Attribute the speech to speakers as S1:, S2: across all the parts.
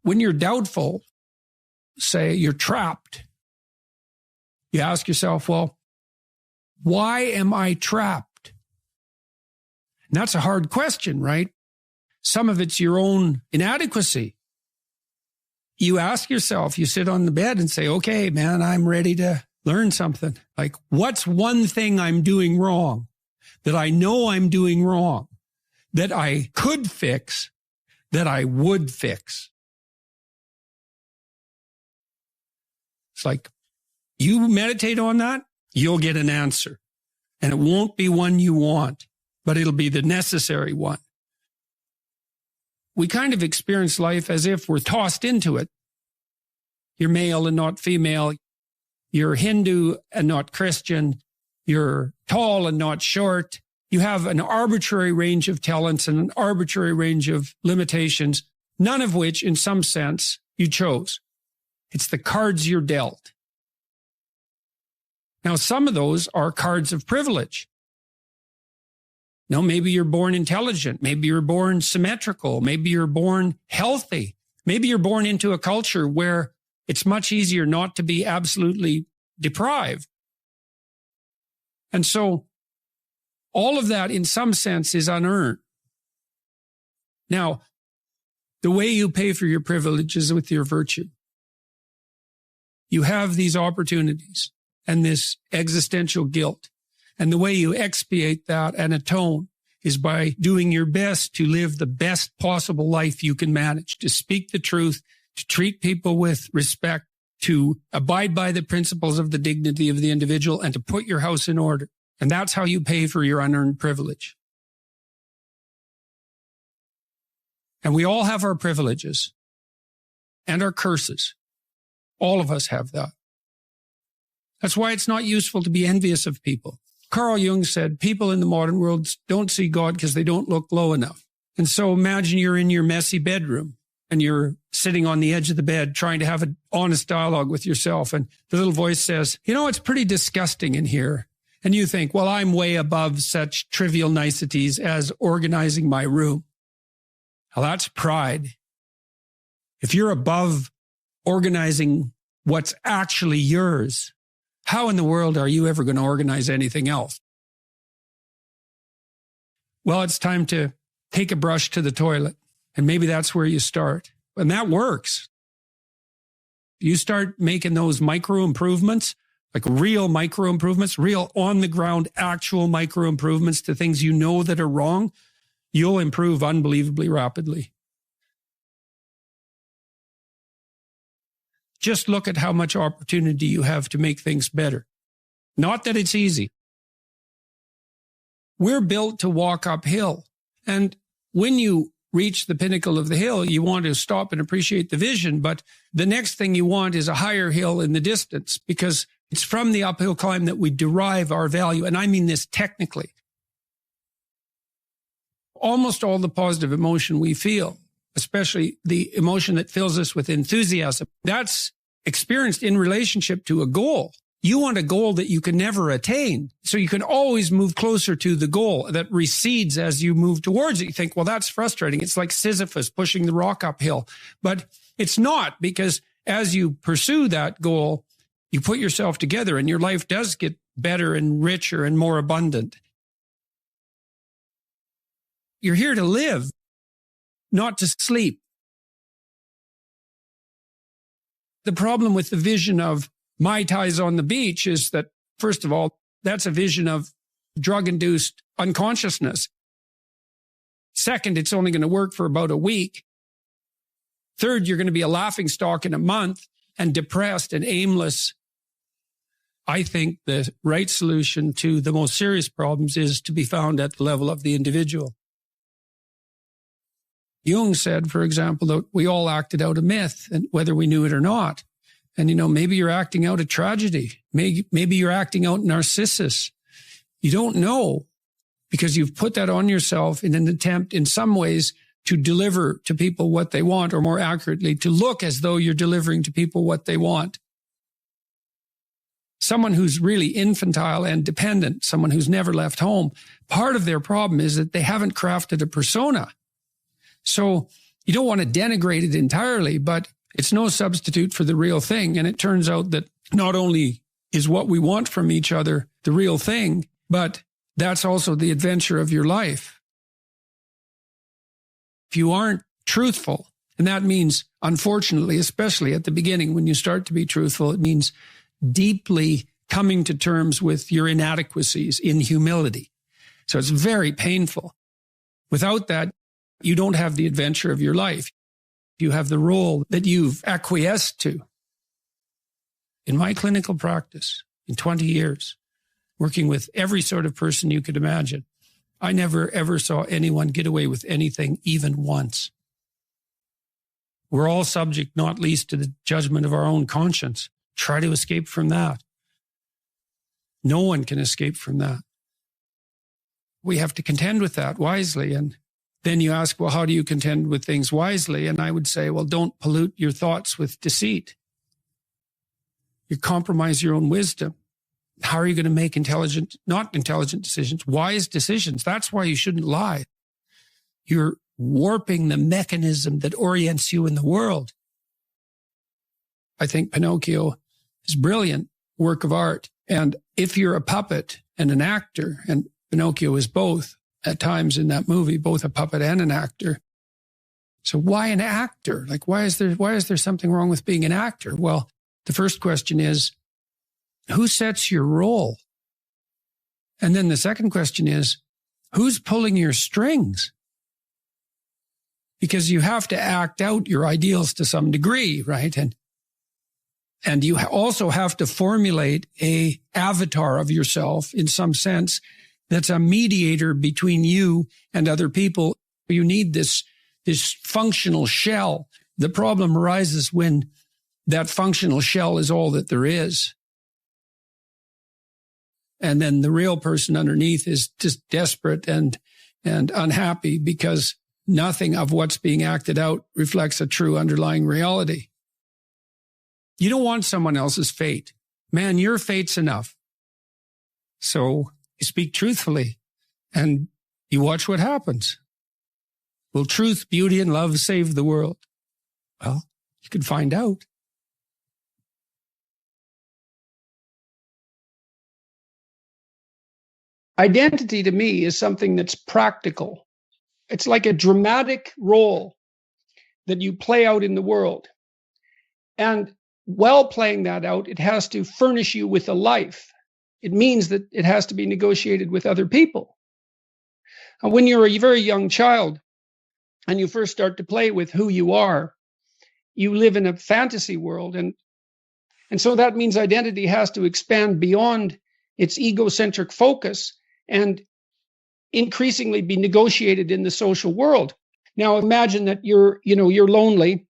S1: When you're doubtful, say you're trapped, you ask yourself, well, why am I trapped? And that's a hard question, right? Some of it's your own inadequacy. You ask yourself, you sit on the bed and say, okay, man, I'm ready to learn something. Like, what's one thing I'm doing wrong that I know I'm doing wrong, that I could fix, that I would fix? It's like, you meditate on that, you'll get an answer. And it won't be one you want, but it'll be the necessary one. We kind of experience life as if we're tossed into it. You're male and not female. You're Hindu and not Christian. You're tall and not short. You have an arbitrary range of talents and an arbitrary range of limitations, none of which, in some sense, you chose. It's the cards you're dealt. Now, some of those are cards of privilege. Now, maybe you're born intelligent. Maybe you're born symmetrical. Maybe you're born healthy. Maybe you're born into a culture where it's much easier not to be absolutely deprived. And so all of that, in some sense, is unearned. Now, the way you pay for your privilege is with your virtue. You have these opportunities and this existential guilt. And the way you expiate that and atone is by doing your best to live the best possible life you can manage, to speak the truth, to treat people with respect, to abide by the principles of the dignity of the individual, and to put your house in order. And that's how you pay for your unearned privilege. And we all have our privileges and our curses. All of us have that. That's why it's not useful to be envious of people. Carl Jung said, people in the modern world don't see God because they don't look low enough. And so imagine you're in your messy bedroom and you're sitting on the edge of the bed trying to have an honest dialogue with yourself. And the little voice says, you know, it's pretty disgusting in here. And you think, well, I'm way above such trivial niceties as organizing my room. Well, that's pride. If you're above organizing what's actually yours, how in the world are you ever going to organize anything else? Well, it's time to take a brush to the toilet. And maybe that's where you start. And that works. You start making those micro improvements, like real micro improvements, real on the ground, actual micro improvements to things you know that are wrong, you'll improve unbelievably rapidly. Just look at how much opportunity you have to make things better. Not that it's easy. We're built to walk uphill. And when you reach the pinnacle of the hill, you want to stop and appreciate the vision. But the next thing you want is a higher hill in the distance, because it's from the uphill climb that we derive our value. And I mean this technically. Almost all the positive emotion we feel, especially the emotion that fills us with enthusiasm, that's experienced in relationship to a goal. You want a goal that you can never attain. So you can always move closer to the goal that recedes as you move towards it. You think, well, that's frustrating. It's like Sisyphus pushing the rock uphill. But it's not, because as you pursue that goal, you put yourself together and your life does get better and richer and more abundant. You're here to live, not to sleep. The problem with the vision of Mai Tais on the beach is that, first of all, that's a vision of drug-induced unconsciousness. Second, it's only going to work for about a week. Third, you're going to be a laughingstock in a month and depressed and aimless. I think the right solution to the most serious problems is to be found at the level of the individual. Jung said, for example, that we all acted out a myth, and whether we knew it or not. And, maybe you're acting out a tragedy. Maybe you're acting out Narcissus. You don't know, because you've put that on yourself in an attempt, in some ways, to deliver to people what they want, or more accurately, to look as though you're delivering to people what they want. Someone who's really infantile and dependent, someone who's never left home, part of their problem is that they haven't crafted a persona. So You don't want to denigrate it entirely, but it's no substitute for the real thing. And it turns out that not only is what we want from each other the real thing, but that's also the adventure of your life. If you aren't truthful, and that means, unfortunately, especially at the beginning, when you start to be truthful, it means deeply coming to terms with your inadequacies in humility. So it's very painful. Without that, you don't have the adventure of your life. You have the role that you've acquiesced to. In my clinical practice, in 20 years, working with every sort of person you could imagine, I never, ever saw anyone get away with anything even once. We're all subject, not least, to the judgment of our own conscience. Try to escape from that. No one can escape from that. We have to contend with that wisely. And then you ask, well, how do you contend with things wisely? And I would say, well, don't pollute your thoughts with deceit. You compromise your own wisdom. How are you going to make not intelligent decisions, wise decisions? That's why you shouldn't lie. You're warping the mechanism that orients you in the world. I think Pinocchio is a brilliant work of art. And if you're a puppet and an actor, and Pinocchio is both at times in that movie, both a puppet and an actor. So why an actor? Like, why is there something wrong with being an actor? Well, the first question is, who sets your role? And then the second question is, who's pulling your strings? Because you have to act out your ideals to some degree, right? And you also have to formulate a avatar of yourself in some sense that's a mediator between you and other people. You need this functional shell. The problem arises when that functional shell is all that there is. And then the real person underneath is just desperate and unhappy because nothing of what's being acted out reflects a true underlying reality. You don't want someone else's fate. Man, your fate's enough. So you speak truthfully and you watch what happens. Will truth, beauty, and love save the world? Well, you can find out. Identity to me is something that's practical. It's like a dramatic role that you play out in the world. And while playing that out, it has to furnish you with a life. It means that it has to be negotiated with other people. And when you're a very young child and you first start to play with who you are, you live in a fantasy world. And so that means identity has to expand beyond its egocentric focus and increasingly be negotiated in the social world. Now imagine that you're lonely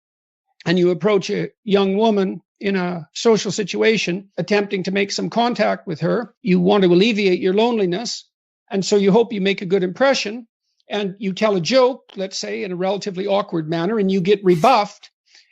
S1: and you approach a young woman in a social situation, attempting to make some contact with her. You want to alleviate your loneliness. And so you hope you make a good impression and you tell a joke, let's say in a relatively awkward manner, and you get rebuffed.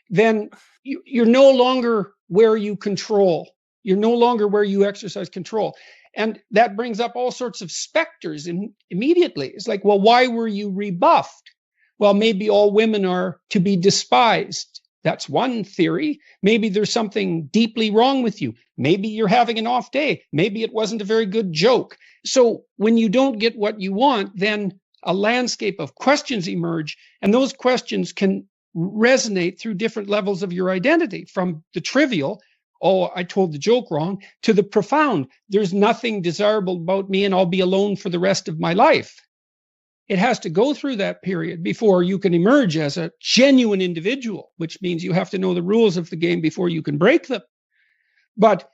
S1: Then you're no longer where you control. You're no longer where you exercise control. And that brings up all sorts of specters immediately. It's like, well, why were you rebuffed? Well, maybe all women are to be despised. That's one theory. Maybe there's something deeply wrong with you. Maybe you're having an off day. Maybe it wasn't a very good joke. So when you don't get what you want, then a landscape of questions emerge. And those questions can resonate through different levels of your identity, from the trivial, oh, I told the joke wrong, to the profound, there's nothing desirable about me and I'll be alone for the rest of my life. It has to go through that period before you can emerge as a genuine individual, which means you have to know the rules of the game before you can break them. But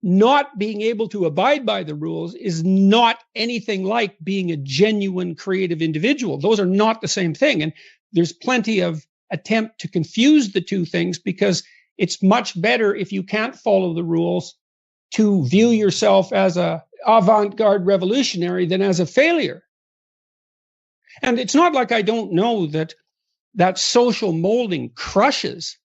S1: not being able to abide by the rules is not anything like being a genuine creative individual. Those are not the same thing. And there's plenty of attempt to confuse the two things, because it's much better, if you can't follow the rules, to view yourself as a avant-garde revolutionary than as a failure. And it's not like I don't know that social molding crushes.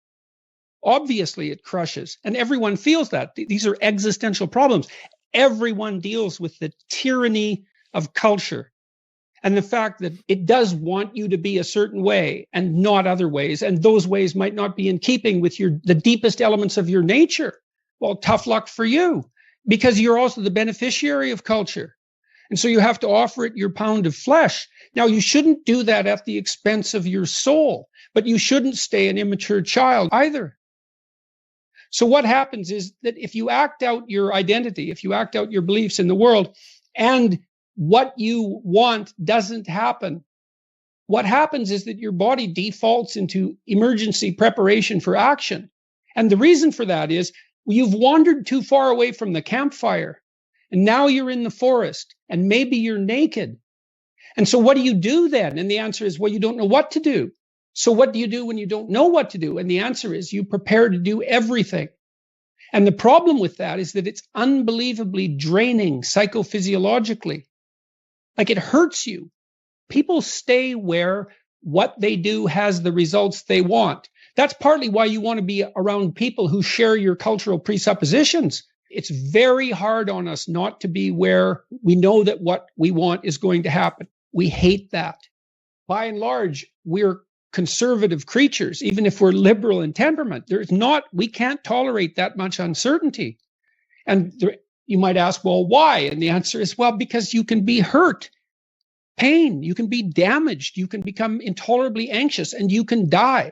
S1: Obviously, it crushes. And everyone feels that. These are existential problems. Everyone deals with the tyranny of culture. And the fact that it does want you to be a certain way and not other ways, and those ways might not be in keeping with the deepest elements of your nature. Well, tough luck for you, because you're also the beneficiary of culture. And so you have to offer it your pound of flesh. Now, you shouldn't do that at the expense of your soul, but you shouldn't stay an immature child either. So what happens is that if you act out your identity, if you act out your beliefs in the world, and what you want doesn't happen, what happens is that your body defaults into emergency preparation for action. And the reason for that is you've wandered too far away from the campfire, and now you're in the forest, and maybe you're naked. And so what do you do then? And the answer is, well, you don't know what to do. So what do you do when you don't know what to do? And the answer is you prepare to do everything. And the problem with that is that it's unbelievably draining psychophysiologically. Like, it hurts you. People stay where what they do has the results they want. That's partly why you want to be around people who share your cultural presuppositions. It's very hard on us not to be where we know that what we want is going to happen. We hate that. By and large, we're conservative creatures, even if we're liberal in temperament. We can't tolerate that much uncertainty. And you might ask, well, why? And the answer is, well, because you can be hurt, pain, you can be damaged, you can become intolerably anxious, and you can die.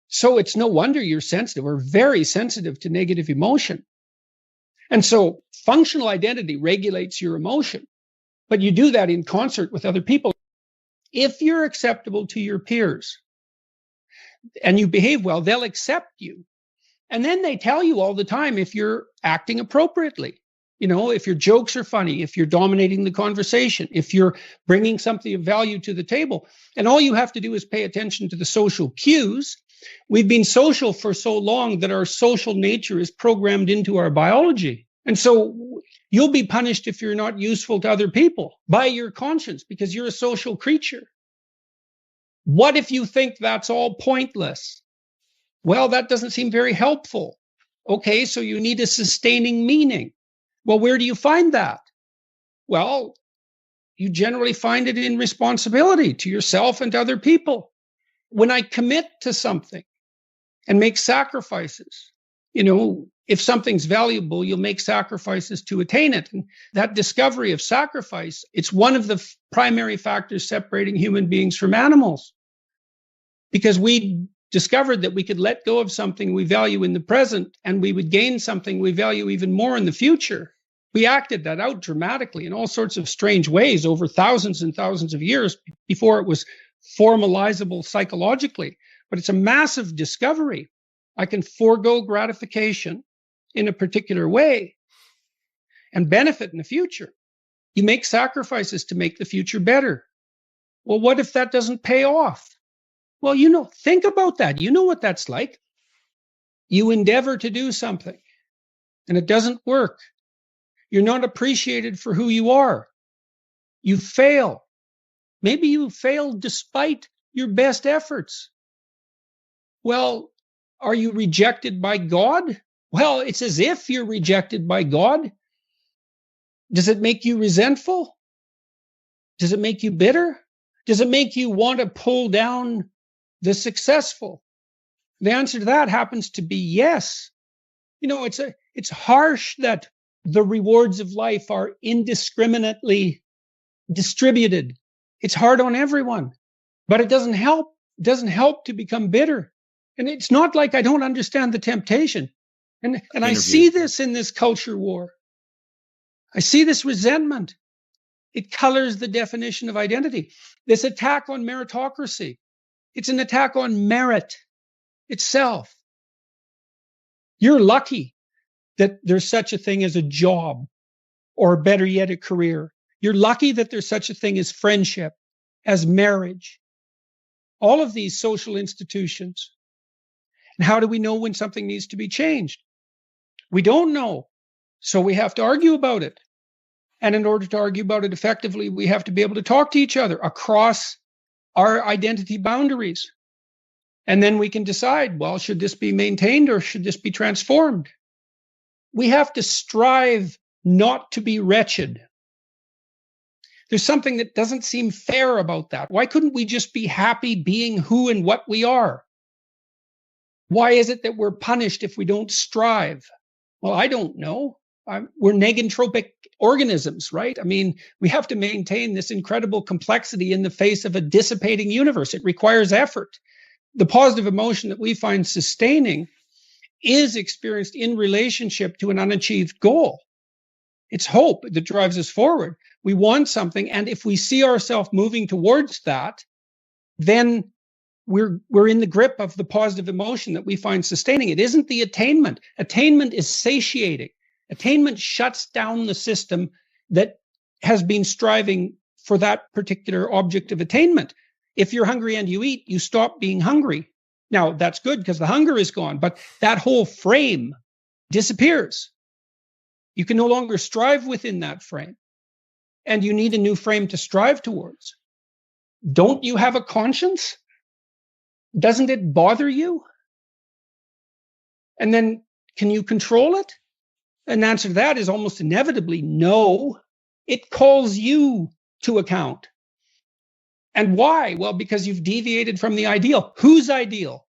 S1: So it's no wonder you're sensitive, or very sensitive, to negative emotion. And so functional identity regulates your emotion, but you do that in concert with other people. If you're acceptable to your peers and you behave well, they'll accept you. And then they tell you all the time if you're acting appropriately. You know, if your jokes are funny, if you're dominating the conversation, if you're bringing something of value to the table. And all you have to do is pay attention to the social cues. We've been social for so long that our social nature is programmed into our biology. And so you'll be punished if you're not useful to other people by your conscience, because you're a social creature. What if you think that's all pointless? Well, that doesn't seem very helpful. Okay, so you need a sustaining meaning. Well, where do you find that? Well, you generally find it in responsibility to yourself and to other people. When I commit to something and make sacrifices, you know, if something's valuable, you'll make sacrifices to attain it. And that discovery of sacrifice, it's one of the primary factors separating human beings from animals. Because we discovered that we could let go of something we value in the present, and we would gain something we value even more in the future. We acted that out dramatically in all sorts of strange ways over thousands and thousands of years before it was formalizable psychologically. But it's a massive discovery. I can forego gratification in a particular way and benefit in the future. You make sacrifices to make the future better. Well, what if that doesn't pay off? Well, you know, think about that. You know what that's like. You endeavor to do something and it doesn't work. You're not appreciated for who you are. You fail. Maybe you failed despite your best efforts. Well, are you rejected by God? Well, it's as if you're rejected by God. Does it make you resentful? Does it make you bitter? Does it make you want to pull down the successful? The answer to that happens to be yes. You know, it's harsh that the rewards of life are indiscriminately distributed. It's hard on everyone, but it doesn't help. It doesn't help to become bitter. And it's not like I don't understand the temptation. And I see this in this culture war. I see this resentment. It colors the definition of identity. This attack on meritocracy. It's an attack on merit itself. You're lucky that there's such a thing as a job, or better yet, a career. You're lucky that there's such a thing as friendship, as marriage. All of these social institutions. And how do we know when something needs to be changed? We don't know. So we have to argue about it. And in order to argue about it effectively, we have to be able to talk to each other across our identity boundaries. And then we can decide, well, should this be maintained or should this be transformed? We have to strive not to be wretched. There's something that doesn't seem fair about that. Why couldn't we just be happy being who and what we are? Why is it that we're punished if we don't strive? Well, I don't know. We're negentropic organisms, right? I mean, we have to maintain this incredible complexity in the face of a dissipating universe. It requires effort. The positive emotion that we find sustaining is experienced in relationship to an unachieved goal. It's hope that drives us forward. We want something, and if we see ourselves moving towards that, then we're in the grip of the positive emotion that we find sustaining. It isn't the attainment. Attainment is satiating. Attainment shuts down the system that has been striving for that particular object of attainment. If you're hungry and you eat, you stop being hungry. Now, that's good because the hunger is gone, but that whole frame disappears. You can no longer strive within that frame, and you need a new frame to strive towards. Don't you have a conscience? Doesn't it bother you? And then, can you control it? An answer to that is almost inevitably no. It calls you to account. And why? Well, because you've deviated from the ideal. Whose ideal?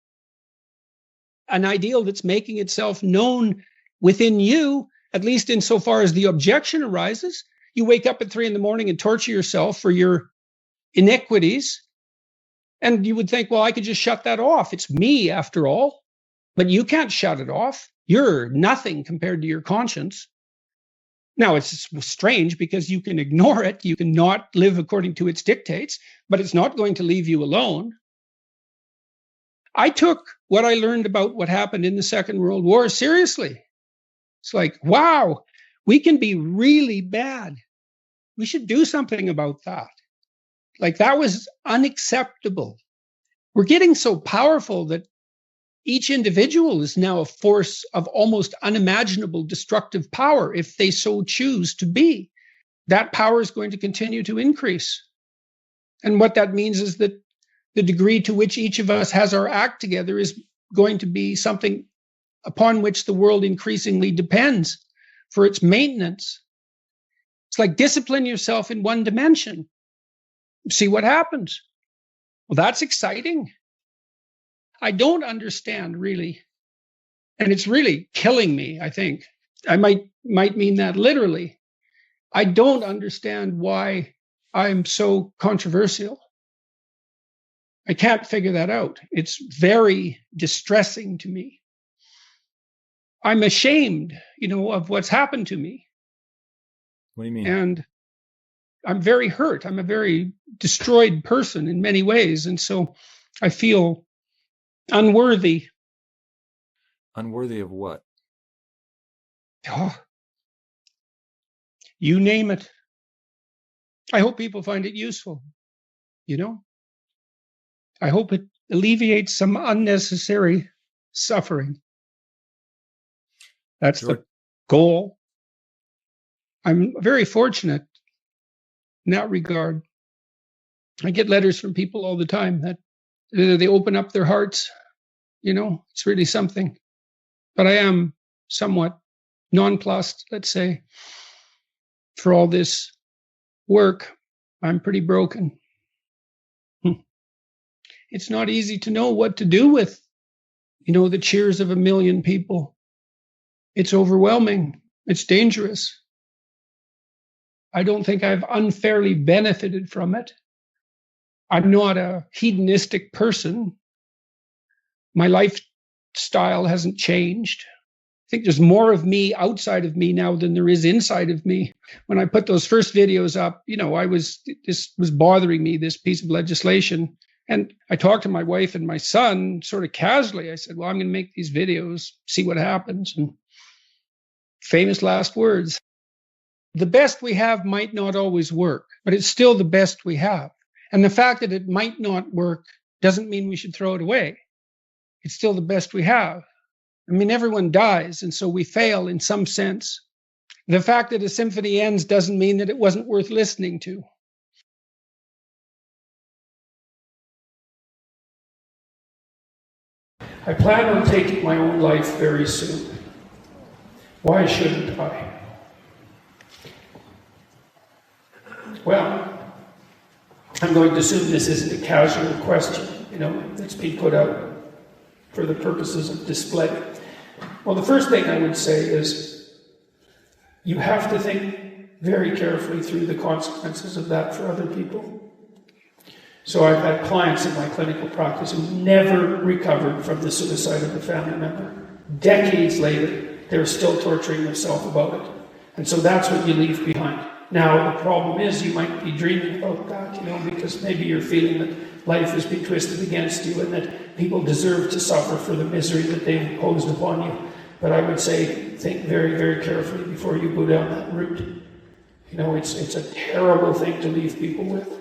S1: An ideal that's making itself known within you, at least insofar as the objection arises. You wake up at 3 a.m. and torture yourself for your iniquities. And you would think, well, I could just shut that off. It's me, after all. But you can't shut it off. You're nothing compared to your conscience. Now, it's strange because you can ignore it. You can not live according to its dictates, but it's not going to leave you alone. I took what I learned about what happened in the Second World War seriously. It's like, wow, we can be really bad. We should do something about that. Like, that was unacceptable. We're getting so powerful that each individual is now a force of almost unimaginable destructive power if they so choose to be. That power is going to continue to increase. And what that means is that the degree to which each of us has our act together is going to be something upon which the world increasingly depends for its maintenance. It's like discipline yourself in one dimension. See what happens. Well, that's exciting. I don't understand, really. And it's really killing me, I think. I might mean that literally. I don't understand why I'm so controversial. I can't figure that out. It's very distressing to me. I'm ashamed, of what's happened to me.
S2: What do you mean?
S1: And I'm very hurt. I'm a very destroyed person in many ways. And so I feel unworthy.
S2: Unworthy of what?
S1: Oh, you name it. I hope people find it useful. I hope it alleviates some unnecessary suffering. That's the goal. I'm very fortunate in that regard. I get letters from people all the time that they open up their hearts. It's really something. But I am somewhat nonplussed, let's say, for all this work. I'm pretty broken. It's not easy to know what to do with, the cheers of 1 million people. It's overwhelming. It's dangerous. I don't think I've unfairly benefited from it. I'm not a hedonistic person. My lifestyle hasn't changed. I think there's more of me outside of me now than there is inside of me. When I put those first videos up, this was bothering me, this piece of legislation. And I talked to my wife and my son sort of casually. I said, well, I'm going to make these videos, see what happens. And famous last words. The best we have might not always work, but it's still the best we have. And the fact that it might not work doesn't mean we should throw it away. It's still the best we have. I mean, everyone dies, and so we fail in some sense. The fact that a symphony ends doesn't mean that it wasn't worth listening to. I plan on taking my own life very soon. Why shouldn't I? Well, I'm going to assume this isn't a casual question, that's being put out for the purposes of display. Well, the first thing I would say is you have to think very carefully through the consequences of that for other people. So I've had clients in my clinical practice who never recovered from the suicide of a family member. Decades later, they're still torturing themselves about it. And so that's what you leave behind. Now, the problem is you might be dreaming about that, because maybe you're feeling that life has been twisted against you and that people deserve to suffer for the misery that they've imposed upon you. But I would say think very, very carefully before you go down that route. It's a terrible thing to leave people with.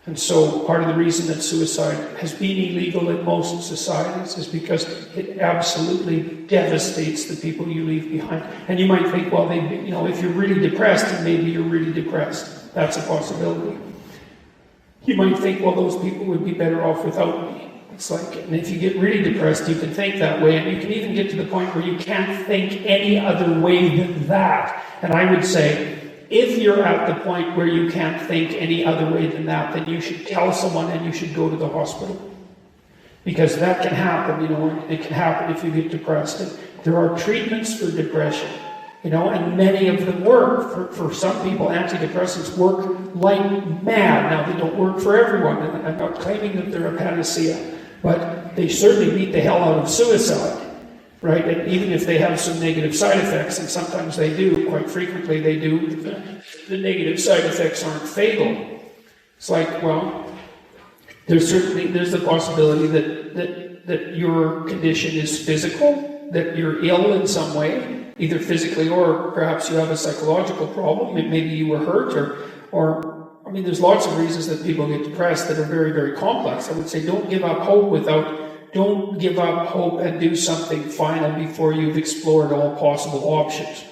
S1: And so part of the reason that suicide has been illegal in most societies is because it absolutely devastates the people you leave behind. And you might think, well, if you're really depressed, then maybe you're really depressed. That's a possibility. You might think, well, those people would be better off without me. It's like, and if you get really depressed, you can think that way, and you can even get to the point where you can't think any other way than that. And I would say, if you're at the point where you can't think any other way than that, then you should tell someone and you should go to the hospital. Because that can happen, it can happen if you get depressed. And there are treatments for depression, and many of them work. For some people, antidepressants work like mad. Now, they don't work for everyone, and I'm not claiming that they're a panacea, but they certainly beat the hell out of suicide. Right? And even if they have some negative side effects, and sometimes they do, quite frequently they do, the negative side effects aren't fatal. It's like, well, there's the possibility that your condition is physical, that you're ill in some way, either physically or perhaps you have a psychological problem, maybe you were hurt, or there's lots of reasons that people get depressed that are very, very complex. I would say don't give up hope and do something final before you've explored all possible options.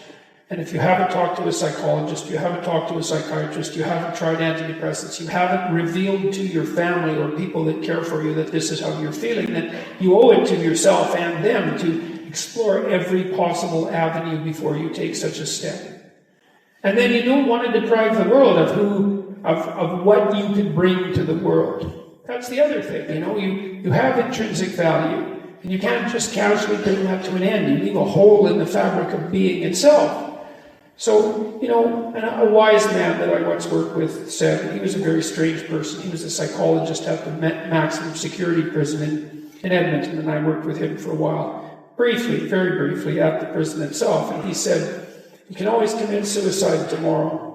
S1: And if you haven't talked to a psychologist, you haven't talked to a psychiatrist, you haven't tried antidepressants, you haven't revealed to your family or people that care for you that this is how you're feeling, then you owe it to yourself and them to explore every possible avenue before you take such a step. And then you don't want to deprive the world of what you can bring to the world. That's the other thing, you have intrinsic value, and you can't just casually bring that to an end. You leave a hole in the fabric of being itself. So, and a wise man that I once worked with said, he was a very strange person. He was a psychologist at the maximum security prison in Edmonton, and I worked with him for a while, briefly, very briefly, at the prison itself. And he said, you can always commit suicide tomorrow.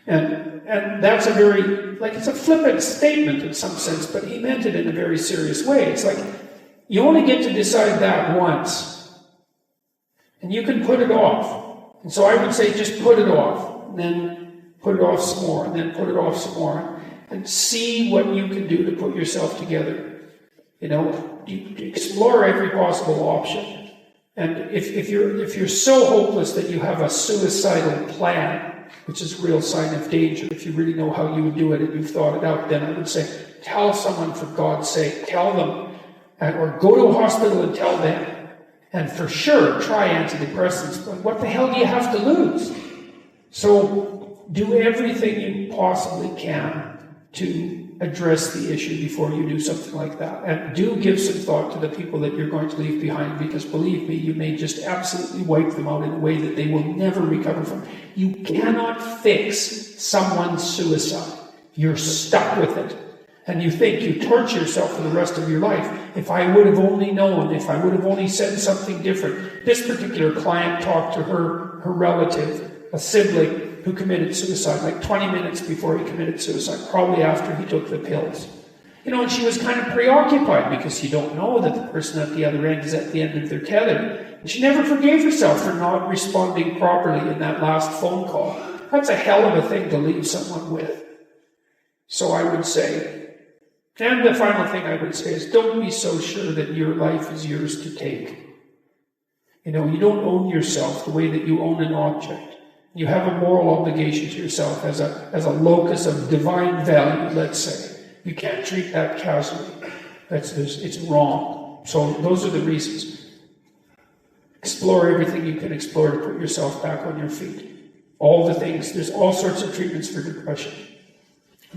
S1: And that's a very, it's a flippant statement in some sense, but he meant it in a very serious way. It's like, you only get to decide that once, and you can put it off. And so I would say just put it off, and then put it off some more, and then put it off some more, and see what you can do to put yourself together. Explore every possible option. And if you're so hopeless that you have a suicidal plan, which is a real sign of danger. If you really know how you would do it and you've thought it out, then I would say, tell someone for God's sake, tell them, or go to a hospital and tell them. And for sure, try antidepressants, but what the hell do you have to lose? So do everything you possibly can to address the issue before you do something like that. And do give some thought to the people that you're going to leave behind, because believe me, you may just absolutely wipe them out in a way that they will never recover from. You cannot fix someone's suicide. You're stuck with it. And you think you torture yourself for the rest of your life. If I would have only known, if I would have only said something different. This particular client talked to her relative, a sibling, who committed suicide, 20 minutes before he committed suicide, probably after he took the pills. And she was kind of preoccupied because you don't know that the person at the other end is at the end of their tether. And she never forgave herself for not responding properly in that last phone call. That's a hell of a thing to leave someone with. So I would say, and the final thing I would say is, don't be so sure that your life is yours to take. You don't own yourself the way that you own an object. You have a moral obligation to yourself as a locus of divine value, let's say. You can't treat that casually. It's wrong. So those are the reasons. Explore everything you can explore to put yourself back on your feet. All the things. There's all sorts of treatments for depression.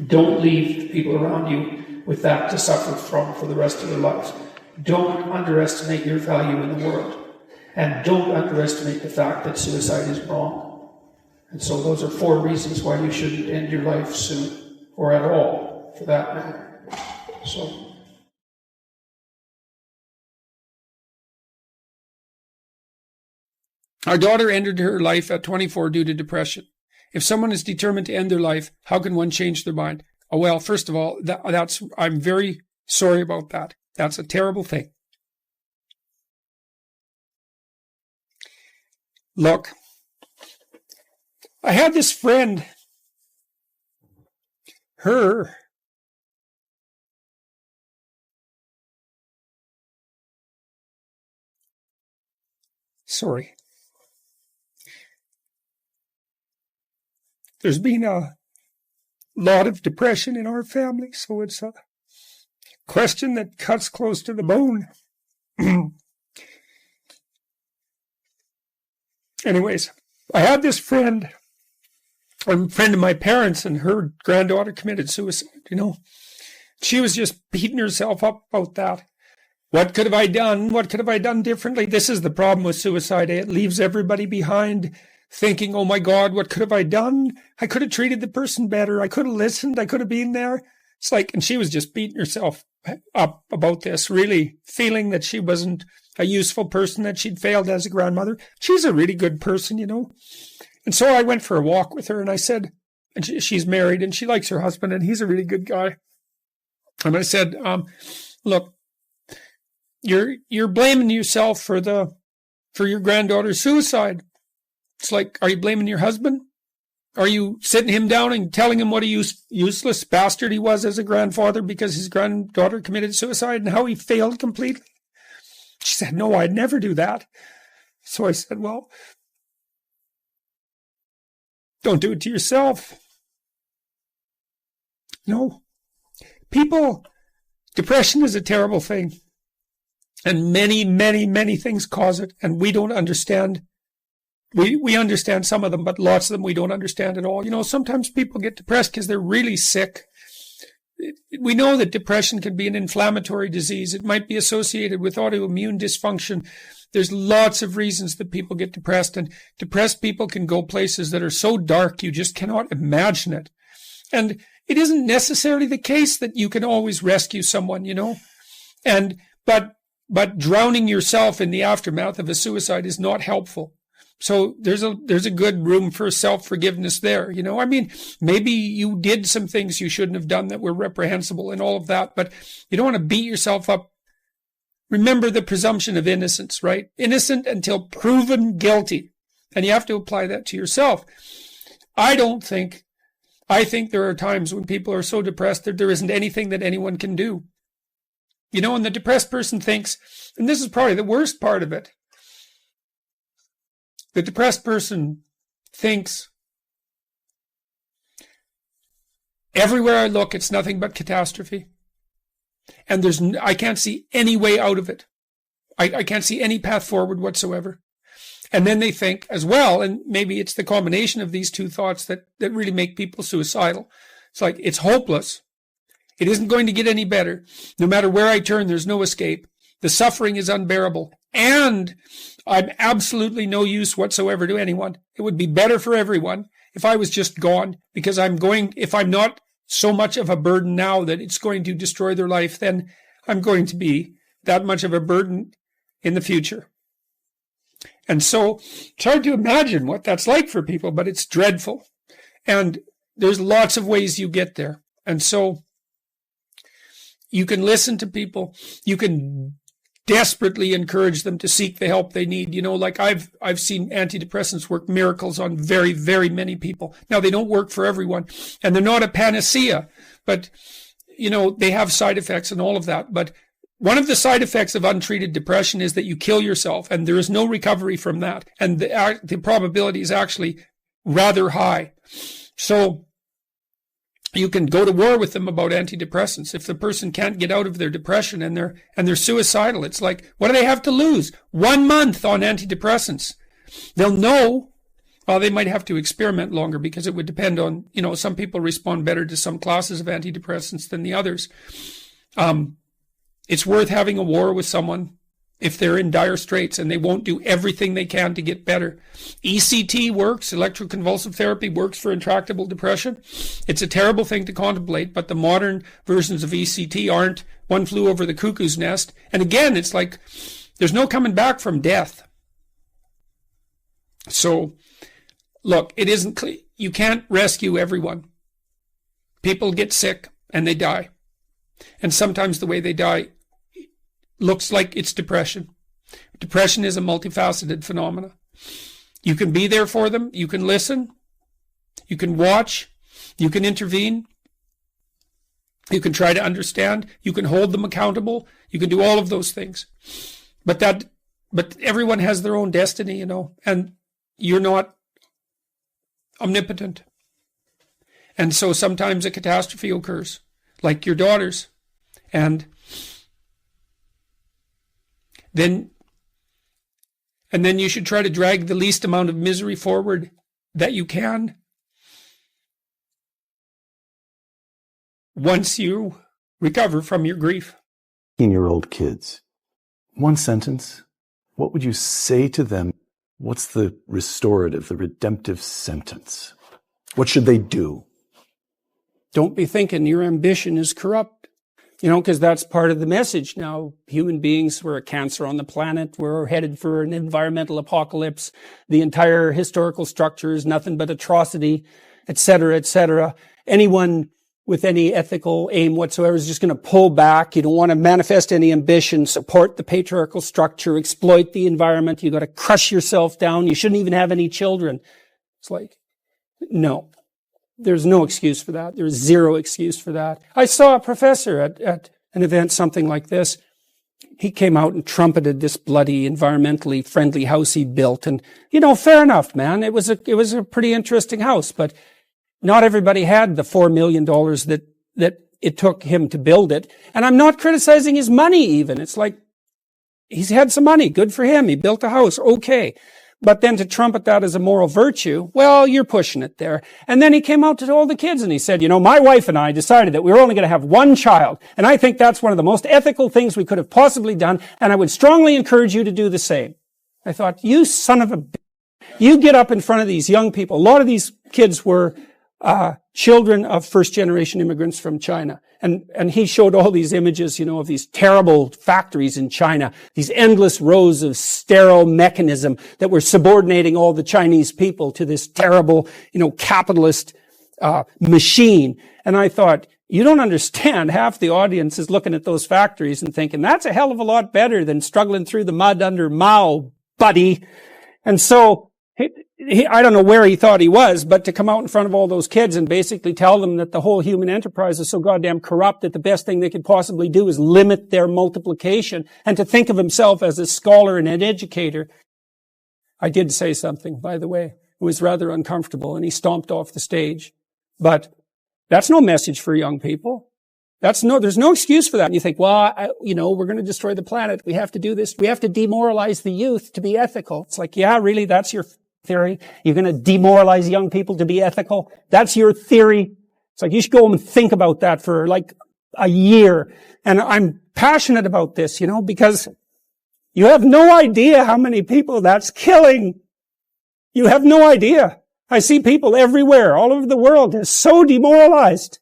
S1: Don't leave the people around you with that to suffer from for the rest of their lives. Don't underestimate your value in the world. And don't underestimate the fact that suicide is wrong. And so those are 4 reasons why you shouldn't end your life soon, or at all, for that matter. So... Our daughter ended her life at 24 due to depression. If someone is determined to end their life, how can one change their mind? Oh, well, first of all, I'm very sorry about that. That's a terrible thing. Look, I had this friend, sorry. There's been a lot of depression in our family, so it's a question that cuts close to the bone. Anyways, I had this friend, a friend of my parents, and her granddaughter committed suicide, She was just beating herself up about that. What could have I done? What could have I done differently? This is the problem with suicide. It leaves everybody behind thinking, oh my God, what could have I done? I could have treated the person better. I could have listened. I could have been there. It's like, and she was just beating herself up about this, really feeling that she wasn't a useful person, that she'd failed as a grandmother. She's a really good person, And so I went for a walk with her and I said, and she's married and she likes her husband and he's a really good guy. And I said, look, you're blaming yourself for your granddaughter's suicide. It's like, are you blaming your husband? Are you sitting him down and telling him what a useless bastard he was as a grandfather because his granddaughter committed suicide and how he failed completely? She said, no, I'd never do that. So I said, well, don't do it to yourself. No. Depression is a terrible thing. And many, many, many things cause it. And we don't understand. We understand some of them, but lots of them we don't understand at all. Sometimes people get depressed because they're really sick. We know that depression can be an inflammatory disease. It might be associated with autoimmune dysfunction. There's lots of reasons that people get depressed, and depressed people can go places that are so dark you just cannot imagine it. And it isn't necessarily the case that you can always rescue someone, but drowning yourself in the aftermath of a suicide is not helpful. So there's a good room for self-forgiveness there, maybe you did some things you shouldn't have done that were reprehensible and all of that, but you don't want to beat yourself up. Remember the presumption of innocence, right? Innocent until proven guilty. And you have to apply that to yourself. I think there are times when people are so depressed that there isn't anything that anyone can do. And the depressed person thinks, and this is probably the worst part of it, the depressed person thinks, everywhere I look, it's nothing but catastrophe. And I can't see any way out of it. I can't see any path forward whatsoever. And then they think as well, and maybe it's the combination of these two thoughts that really make people suicidal. It's like, it's hopeless. It isn't going to get any better. No matter where I turn, there's no escape. The suffering is unbearable. And I'm absolutely no use whatsoever to anyone. It would be better for everyone if I was just gone, because if I'm not so much of a burden now that it's going to destroy their life, then I'm going to be that much of a burden in the future. And so it's hard to imagine what that's like for people, but it's dreadful. And there's lots of ways you get there. And so you can listen to people. You can desperately encourage them to seek the help they need. Like I've seen antidepressants work miracles on very, very many people. Now, they don't work for everyone, and they're not a panacea, but, they have side effects and all of that. But one of the side effects of untreated depression is that you kill yourself, and there is no recovery from that. And the probability is actually rather high. So you can go to war with them about antidepressants. If the person can't get out of their depression and they're suicidal, it's like, what do they have to lose? 1 month on antidepressants. They'll know Well, they might have to experiment longer because it would depend on, some people respond better to some classes of antidepressants than the others. It's worth having a war with someone if they're in dire straits and they won't do everything they can to get better. ECT works, electroconvulsive therapy works for intractable depression. It's a terrible thing to contemplate, but the modern versions of ECT aren't. One flew over the cuckoo's nest. And again, it's like there's no coming back from death. So, look, it isn't clear. You can't rescue everyone. People get sick and they die. And sometimes the way they die looks like it's depression. Depression is a multifaceted phenomenon. You can be there for them. You can listen. You can watch. You can intervene. You can try to understand. You can hold them accountable. You can do all of those things. But everyone has their own destiny, and you're not omnipotent. And so sometimes a catastrophe occurs, like your daughter's. And then you should try to drag the least amount of misery forward that you can once you recover from your grief.
S3: 18-year-old kids, one sentence, what would you say to them? What's the restorative, the redemptive sentence? What should they do?
S1: Don't be thinking your ambition is corrupt. Because that's part of the message now. Human beings, we're a cancer on the planet. We're headed for an environmental apocalypse. The entire historical structure is nothing but atrocity, etc., etc. Anyone with any ethical aim whatsoever is just going to pull back. You don't want to manifest any ambition, support the patriarchal structure, exploit the environment. You got to crush yourself down. You shouldn't even have any children. It's like, no. There's no excuse for that. There's zero excuse for that. I saw a professor at an event, something like this. He came out and trumpeted this bloody environmentally friendly house he built. And, fair enough, man. It was a pretty interesting house, but not everybody had the $4 million that it took him to build it. And I'm not criticizing his money even. It's like, he's had some money. Good for him. He built a house. Okay. But then to trumpet that as a moral virtue, well, you're pushing it there. And then he came out to all the kids and he said, my wife and I decided that we were only going to have one child. And I think that's one of the most ethical things we could have possibly done. And I would strongly encourage you to do the same. I thought, you son of a bitch. You get up in front of these young people. A lot of these kids were children of first-generation immigrants from China. And he showed all these images, of these terrible factories in China, these endless rows of sterile mechanism that were subordinating all the Chinese people to this terrible, capitalist machine. And I thought, you don't understand. Half the audience is looking at those factories and thinking, that's a hell of a lot better than struggling through the mud under Mao, buddy. And so I don't know where he thought he was, but to come out in front of all those kids and basically tell them that the whole human enterprise is so goddamn corrupt that the best thing they could possibly do is limit their multiplication, and to think of himself as a scholar and an educator. I did say something, by the way. It was rather uncomfortable, and he stomped off the stage. But that's no message for young people. There's no excuse for that. And you think, well, we're going to destroy the planet. We have to do this. We have to demoralize the youth to be ethical. It's like, yeah, really, that's your theory? You're going to demoralize young people to be ethical? That's your theory? It's like, you should go home and think about that for like a year. And I'm passionate about this, because you have no idea how many people that's killing. You have no idea. I see people everywhere, all over the world, are so demoralized,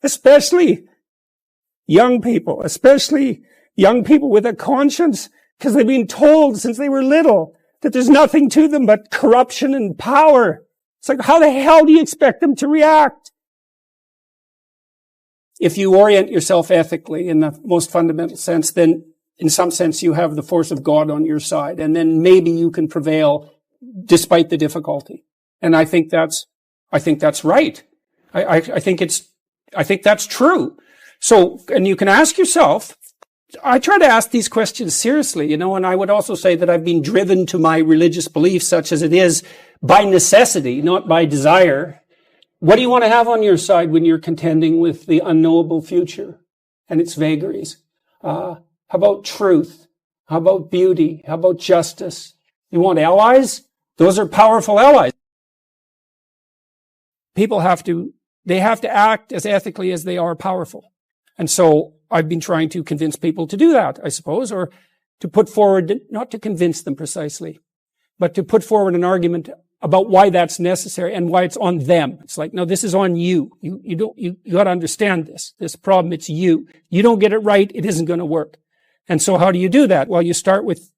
S1: especially young people with a conscience, because they've been told since they were little that there's nothing to them but corruption and power. It's like, how the hell do you expect them to react? If you orient yourself ethically in the most fundamental sense, then in some sense you have the force of God on your side, and then maybe you can prevail despite the difficulty. And I think that's right. I think that's true. So, and you can ask yourself, I try to ask these questions seriously, and I would also say that I've been driven to my religious beliefs, such as it is, by necessity, not by desire. What do you want to have on your side when you're contending with the unknowable future and its vagaries? How about truth? How about beauty? How about justice? You want allies? Those are powerful allies. people have to act as ethically as they are powerful. And so I've been trying to convince people to do that, I suppose, or to put forward, not to convince them precisely, but to put forward an argument about why that's necessary and why it's on them. It's like, no, this is on you. You got to understand this problem. It's you. You don't get it right. It isn't going to work. And so how do you do that? Well, you start with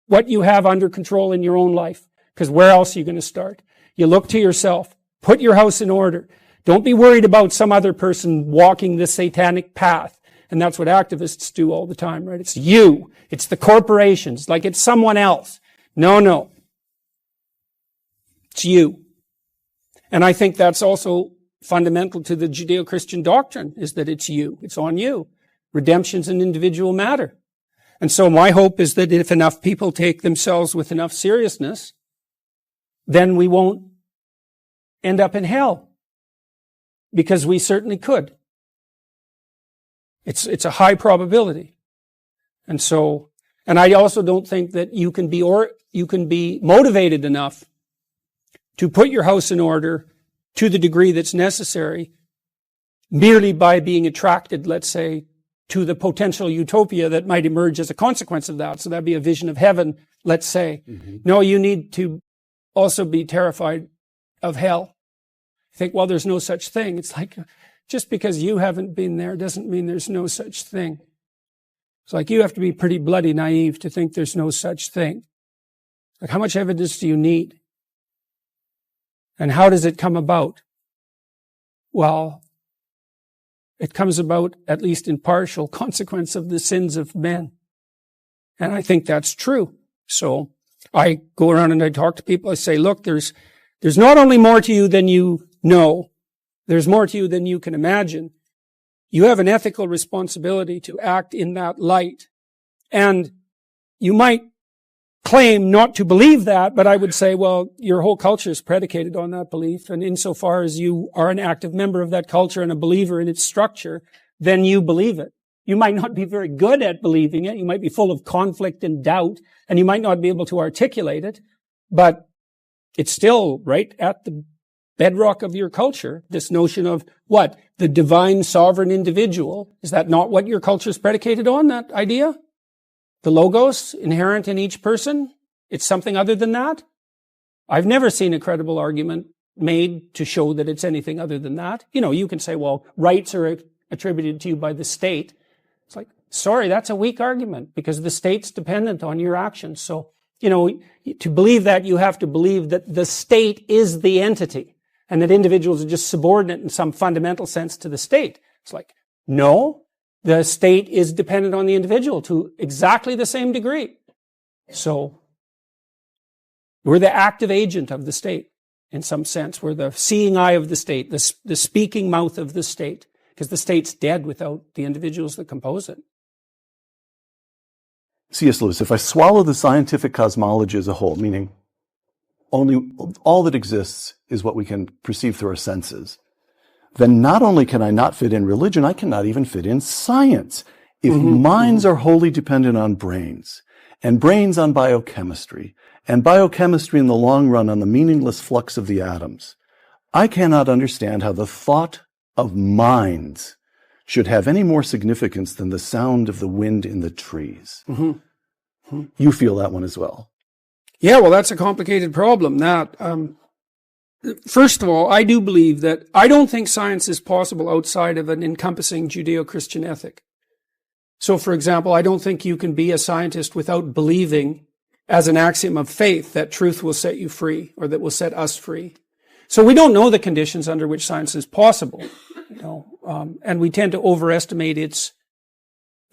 S1: what you have under control in your own life, because where else are you going to start? You look to yourself. Put your house in order. Don't be worried about some other person walking the satanic path. And that's what activists do all the time, right? It's you. It's the corporations, like it's someone else. No. It's you. And I think that's also fundamental to the Judeo-Christian doctrine, is that it's you. It's on you. Redemption's an individual matter. And so my hope is that if enough people take themselves with enough seriousness, then we won't end up in hell. Because we certainly could. It's a high probability. And I also don't think that you can be motivated enough to put your house in order to the degree that's necessary merely by being attracted, let's say, to the potential utopia that might emerge as a consequence of that. So that'd be a vision of heaven, let's say. Mm-hmm. No, you need to also be terrified of hell. Think, well, there's no such thing. It's like, just because you haven't been there doesn't mean there's no such thing. It's like you have to be pretty bloody naive to think there's no such thing. Like, how much evidence do you need? And how does it come about? Well, it comes about, at least in partial, consequence of the sins of men. And I think that's true. So I go around and I talk to people. I say, look, there's not only more to you than you know, there's more to you than you can imagine. You have an ethical responsibility to act in that light. And you might claim not to believe that, but I would say, well, your whole culture is predicated on that belief. And insofar as you are an active member of that culture and a believer in its structure, then you believe it. You might not be very good at believing it. You might be full of conflict and doubt, and you might not be able to articulate it, but it's still right at the bedrock of your culture, this notion of what? The divine sovereign individual. Is that not what your culture is predicated on, that idea? The logos inherent in each person? It's something other than that? I've never seen a credible argument made to show that it's anything other than that. You know, you can say, well, rights are attributed to you by the state. It's like, sorry, that's a weak argument because the state's dependent on your actions. So, you know, to believe that, you have to believe that the state is the entity and that individuals are just subordinate in some fundamental sense to the state. It's like, no, the state is dependent on the individual to exactly the same degree. So we're the active agent of the state in some sense. We're the seeing eye of the state, the speaking mouth of the state, because the state's dead without the individuals that compose it.
S3: C.S. Lewis, if I swallow the scientific cosmology as a whole, meaning only all that exists is what we can perceive through our senses, then not only can I not fit in religion, I cannot even fit in science. If minds are wholly dependent on brains, and brains on biochemistry, and biochemistry in the long run on the meaningless flux of the atoms, I cannot understand how the thought of minds should have any more significance than the sound of the wind in the trees. You feel that one as well?
S1: Yeah, well, that's a complicated problem. That, first of all, I do believe that I don't think science is possible outside of an encompassing Judeo-Christian ethic. So, for example, I don't think you can be a scientist without believing as an axiom of faith that truth will set you free or that will set us free. So we don't know the conditions under which science is possible, you know, and we tend to overestimate its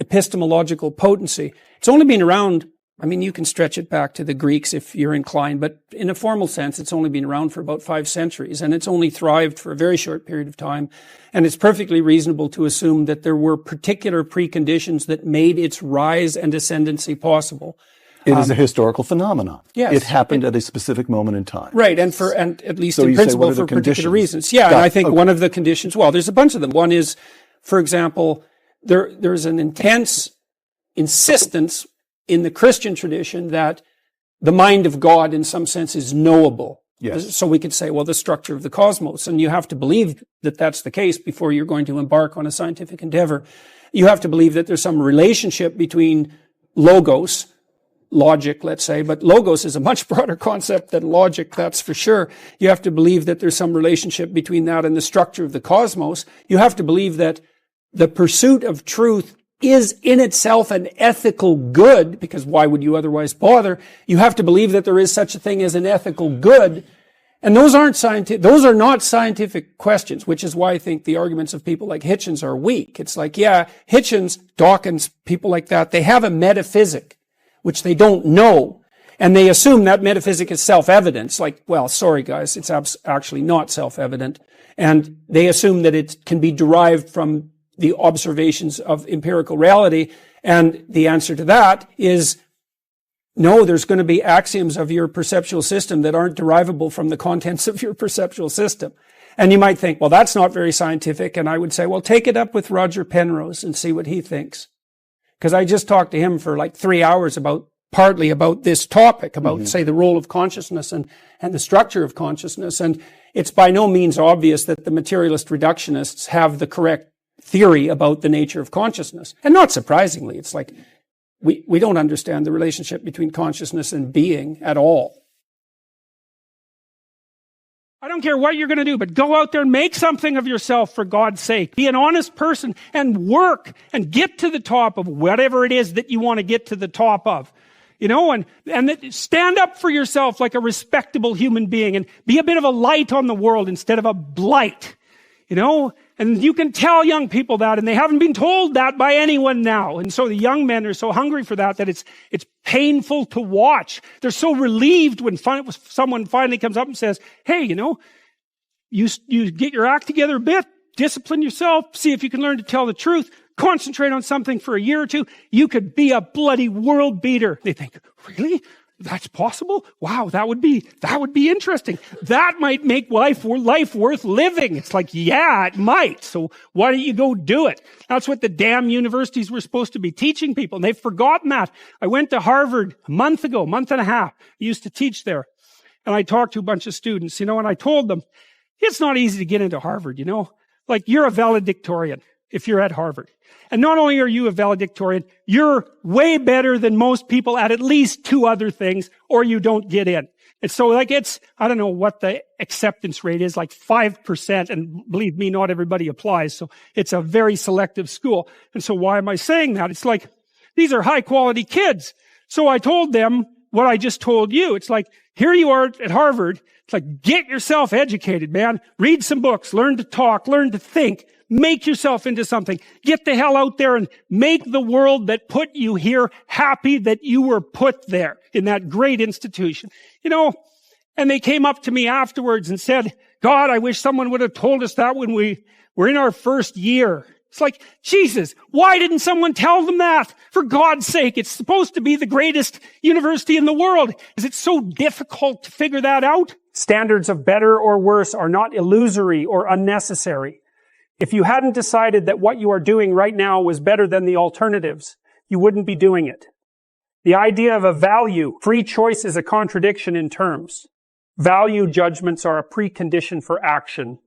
S1: epistemological potency. It's only been around, I mean, you can stretch it back to the Greeks if you're inclined, but in a formal sense, it's only been around for about 5 centuries, and it's only thrived for a very short period of time. And it's perfectly reasonable to assume that there were particular preconditions that made its rise and ascendancy possible.
S3: It is a historical phenomenon.
S1: Yes.
S3: It happened at a specific moment in time.
S1: Right, and at least in principle for particular reasons. Yeah, and I think one of the conditions, well, there's a bunch of them. One is, for example, there's an intense insistence in the Christian tradition that the mind of God in some sense is knowable.
S3: Yes.
S1: So we could say, well, the structure of the cosmos, and you have to believe that that's the case before you're going to embark on a scientific endeavor. You have to believe that there's some relationship between logos, logic, let's say, but logos is a much broader concept than logic, that's for sure. You have to believe that there's some relationship between that and the structure of the cosmos. You have to believe that the pursuit of truth is in itself an ethical good, because why would you otherwise bother? You have to believe that there is such a thing as an ethical good. And those are not scientific questions, which is why I think the arguments of people like Hitchens are weak. It's like, yeah, Hitchens, Dawkins, people like that, they have a metaphysic, which they don't know. And they assume that metaphysic is self-evident. It's like, well, sorry guys, it's actually not self-evident. And they assume that it can be derived from the observations of empirical reality. And the answer to that is no, there's going to be axioms of your perceptual system that aren't derivable from the contents of your perceptual system. And you might think, well, that's not very scientific. And I would say, well, take it up with Roger Penrose and see what he thinks. Because I just talked to him for like 3 hours partly about this topic, about, say, the role of consciousness and the structure of consciousness. And it's by no means obvious that the materialist reductionists have the correct theory about the nature of consciousness. And not surprisingly, it's like we don't understand the relationship between consciousness and being at all. I don't care what you're going to do, but go out there and make something of yourself for God's sake. Be an honest person and work and get to the top of whatever it is that you want to get to the top of. You know, and stand up for yourself like a respectable human being and be a bit of a light on the world instead of a blight. You know, and you can tell young people that, and they haven't been told that by anyone now. And so the young men are so hungry for that it's painful to watch. They're so relieved when someone finally comes up and says, hey, you know, you get your act together a bit, discipline yourself, see if you can learn to tell the truth, concentrate on something for a year or two, you could be a bloody world beater. They think, really? That's possible? Wow, that would be interesting. That might make life worth living. It's like, yeah, it might. So why don't you go do it? That's what the damn universities were supposed to be teaching people. And they've forgotten that. I went to Harvard a month and a half. I used to teach there. And I talked to a bunch of students, you know, and I told them, it's not easy to get into Harvard, you know. Like, you're a valedictorian if you're at Harvard. And not only are you a valedictorian, you're way better than most people at least 2 other things, or you don't get in. And so, like, I don't know what the acceptance rate is, like 5%. And believe me, not everybody applies. So it's a very selective school. And so why am I saying that? It's like, these are high quality kids. So I told them what I just told you. It's like, here you are at Harvard. It's like, get yourself educated, man. Read some books, learn to talk, learn to think. Make yourself into something. Get the hell out there and make the world that put you here happy that you were put there in that great institution. You know, and they came up to me afterwards and said, God, I wish someone would have told us that when we were in our first year. It's like, Jesus, why didn't someone tell them that? For God's sake, it's supposed to be the greatest university in the world. Is it so difficult to figure that out? Standards of better or worse are not illusory or unnecessary. If you hadn't decided that what you are doing right now was better than the alternatives, you wouldn't be doing it. The idea of a value, free choice, is a contradiction in terms. Value judgments are a precondition for action.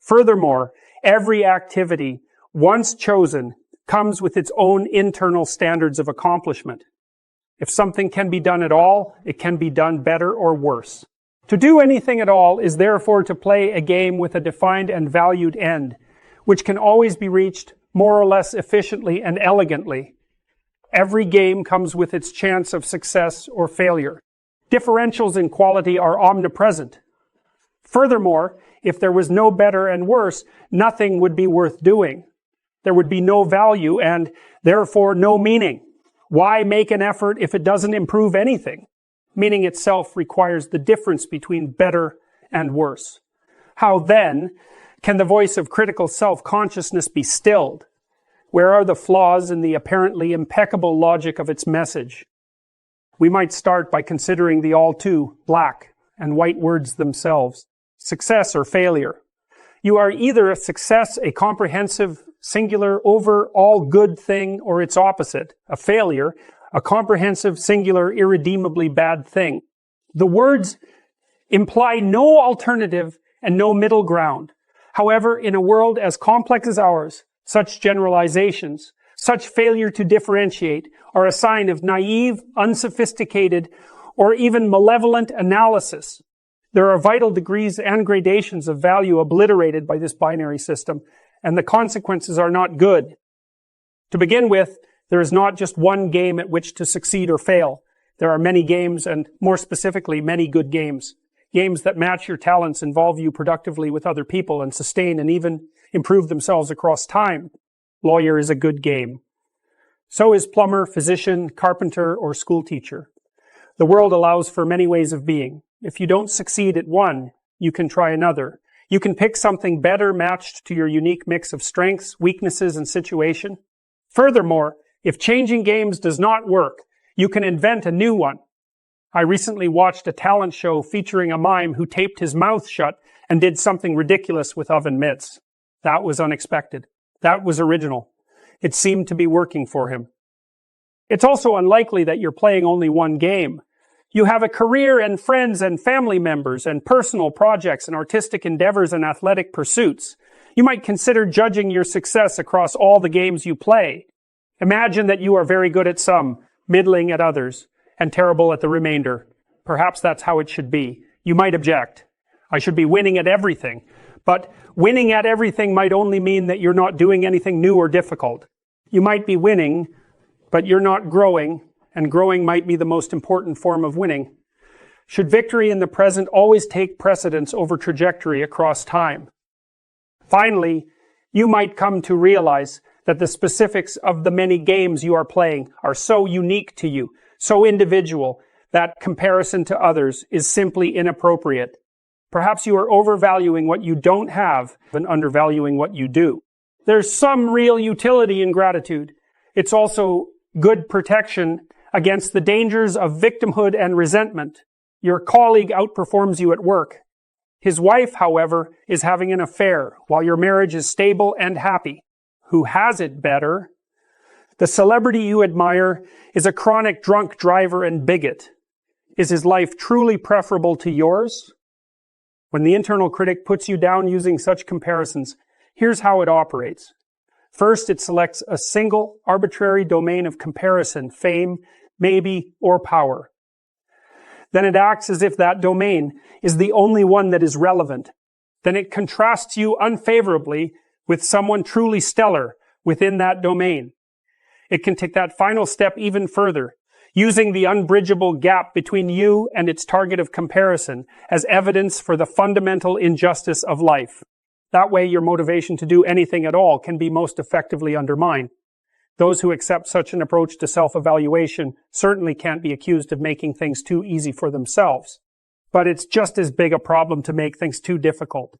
S1: Furthermore, every activity, once chosen, comes with its own internal standards of accomplishment. If something can be done at all, it can be done better or worse. To do anything at all is therefore to play a game with a defined and valued end, which can always be reached more or less efficiently and elegantly. Every game comes with its chance of success or failure. Differentials in quality are omnipresent. Furthermore, if there was no better and worse, nothing would be worth doing. There would be no value and, therefore, no meaning. Why make an effort if it doesn't improve anything? Meaning itself requires the difference between better and worse. How then can the voice of critical self-consciousness be stilled? Where are the flaws in the apparently impeccable logic of its message? We might start by considering the all too black and white words themselves. Success or failure. You are either a success, a comprehensive, singular, overall good thing, or its opposite, a failure, a comprehensive, singular, irredeemably bad thing. The words imply no alternative and no middle ground. However, in a world as complex as ours, such generalizations, such failure to differentiate are a sign of naive, unsophisticated, or even malevolent analysis. There are vital degrees and gradations of value obliterated by this binary system, and the consequences are not good. To begin with, there is not just one game at which to succeed or fail. There are many games, and more specifically, many good games. Games that match your talents, involve you productively with other people, and sustain and even improve themselves across time. Lawyer is a good game. So is plumber, physician, carpenter, or school teacher. The world allows for many ways of being. If you don't succeed at one, you can try another. You can pick something better matched to your unique mix of strengths, weaknesses, and situation. Furthermore, if changing games does not work, you can invent a new one. I recently watched a talent show featuring a mime who taped his mouth shut and did something ridiculous with oven mitts. That was unexpected. That was original. It seemed to be working for him. It's also unlikely that you're playing only one game. You have a career and friends and family members and personal projects and artistic endeavors and athletic pursuits. You might consider judging your success across all the games you play. Imagine that you are very good at some, middling at others, and terrible at the remainder. Perhaps that's how it should be. You might object. I should be winning at everything. But winning at everything might only mean that you're not doing anything new or difficult. You might be winning, but you're not growing, and growing might be the most important form of winning. Should victory in the present always take precedence over trajectory across time? Finally, you might come to realize that the specifics of the many games you are playing are so unique to you, so individual, that comparison to others is simply inappropriate. Perhaps you are overvaluing what you don't have and undervaluing what you do. There's some real utility in gratitude. It's also good protection against the dangers of victimhood and resentment. Your colleague outperforms you at work. His wife, however, is having an affair while your marriage is stable and happy. Who has it better? The celebrity you admire is a chronic drunk driver and bigot. Is his life truly preferable to yours? When the internal critic puts you down using such comparisons, here's how it operates. First, it selects a single arbitrary domain of comparison, fame, maybe, or power. Then it acts as if that domain is the only one that is relevant. Then it contrasts you unfavorably with someone truly stellar within that domain. It can take that final step even further, using the unbridgeable gap between you and its target of comparison as evidence for the fundamental injustice of life. That way, your motivation to do anything at all can be most effectively undermined. Those who accept such an approach to self-evaluation certainly can't be accused of making things too easy for themselves. But it's just as big a problem to make things too difficult.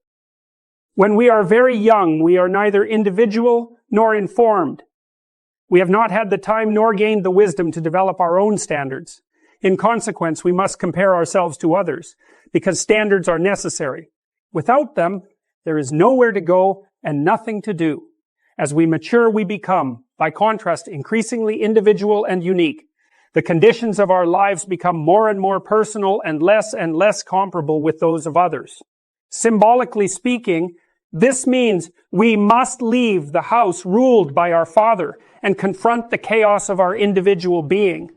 S1: When we are very young, we are neither individual nor informed. We have not had the time nor gained the wisdom to develop our own standards. In consequence, we must compare ourselves to others, because standards are necessary. Without them, there is nowhere to go and nothing to do. As we mature, we become, by contrast, increasingly individual and unique. The conditions of our lives become more and more personal and less comparable with those of others. Symbolically speaking, this means we must leave the house ruled by our Father and confront the chaos of our individual being.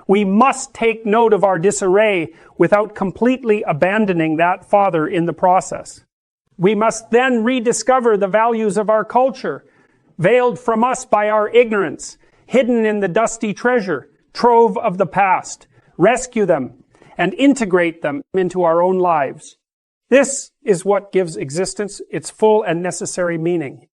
S1: We must take note of our disarray without completely abandoning that Father in the process. We must then rediscover the values of our culture, veiled from us by our ignorance, hidden in the dusty treasure, trove of the past, rescue them, and integrate them into our own lives. This is what gives existence its full and necessary meaning.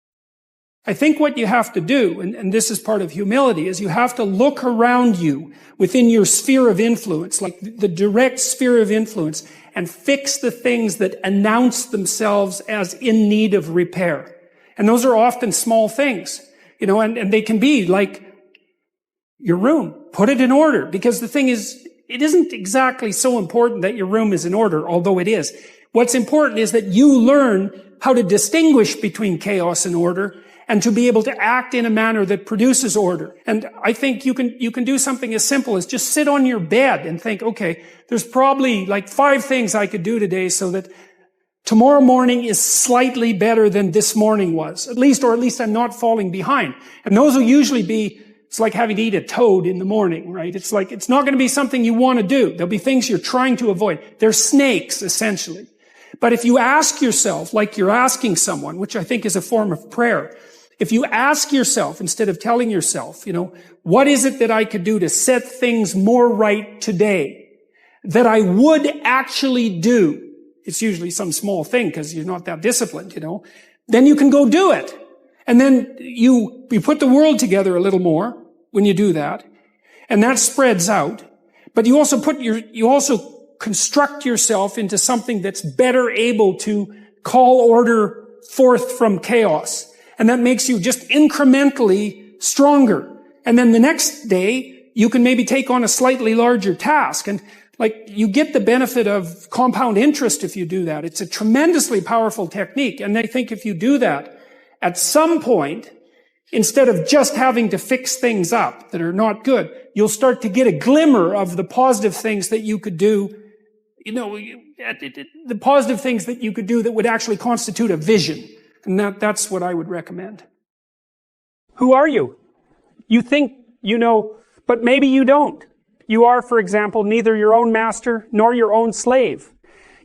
S1: I think what you have to do, and this is part of humility, is you have to look around you within your sphere of influence, like the direct sphere of influence, and fix the things that announce themselves as in need of repair. And those are often small things, and they can be like your room. Put it in order, because the thing is, it isn't exactly so important that your room is in order, although it is. What's important is that you learn how to distinguish between chaos and order, and to be able to act in a manner that produces order. And I think you can do something as simple as just sit on your bed and think, okay, there's probably like 5 things I could do today so that tomorrow morning is slightly better than this morning was. Or at least I'm not falling behind. And those will usually be, it's like having to eat a toad in the morning, right? It's like, it's not going to be something you want to do. There'll be things you're trying to avoid. They're snakes, essentially. But if you ask yourself, like you're asking someone, which I think is a form of prayer, if you ask yourself, instead of telling yourself, what is it that I could do to set things more right today that I would actually do? It's usually some small thing because you're not that disciplined, Then you can go do it. And then you put the world together a little more when you do that. And that spreads out. But you also construct yourself into something that's better able to call order forth from chaos. And that makes you just incrementally stronger. And then the next day, you can maybe take on a slightly larger task. And you get the benefit of compound interest if you do that. It's a tremendously powerful technique. And I think if you do that, at some point, instead of just having to fix things up that are not good, you'll start to get a glimmer of the positive things that you could do, the positive things that you could do that would actually constitute a vision. And that's what I would recommend. Who are you? You think you know, but maybe you don't. You are, for example, neither your own master nor your own slave.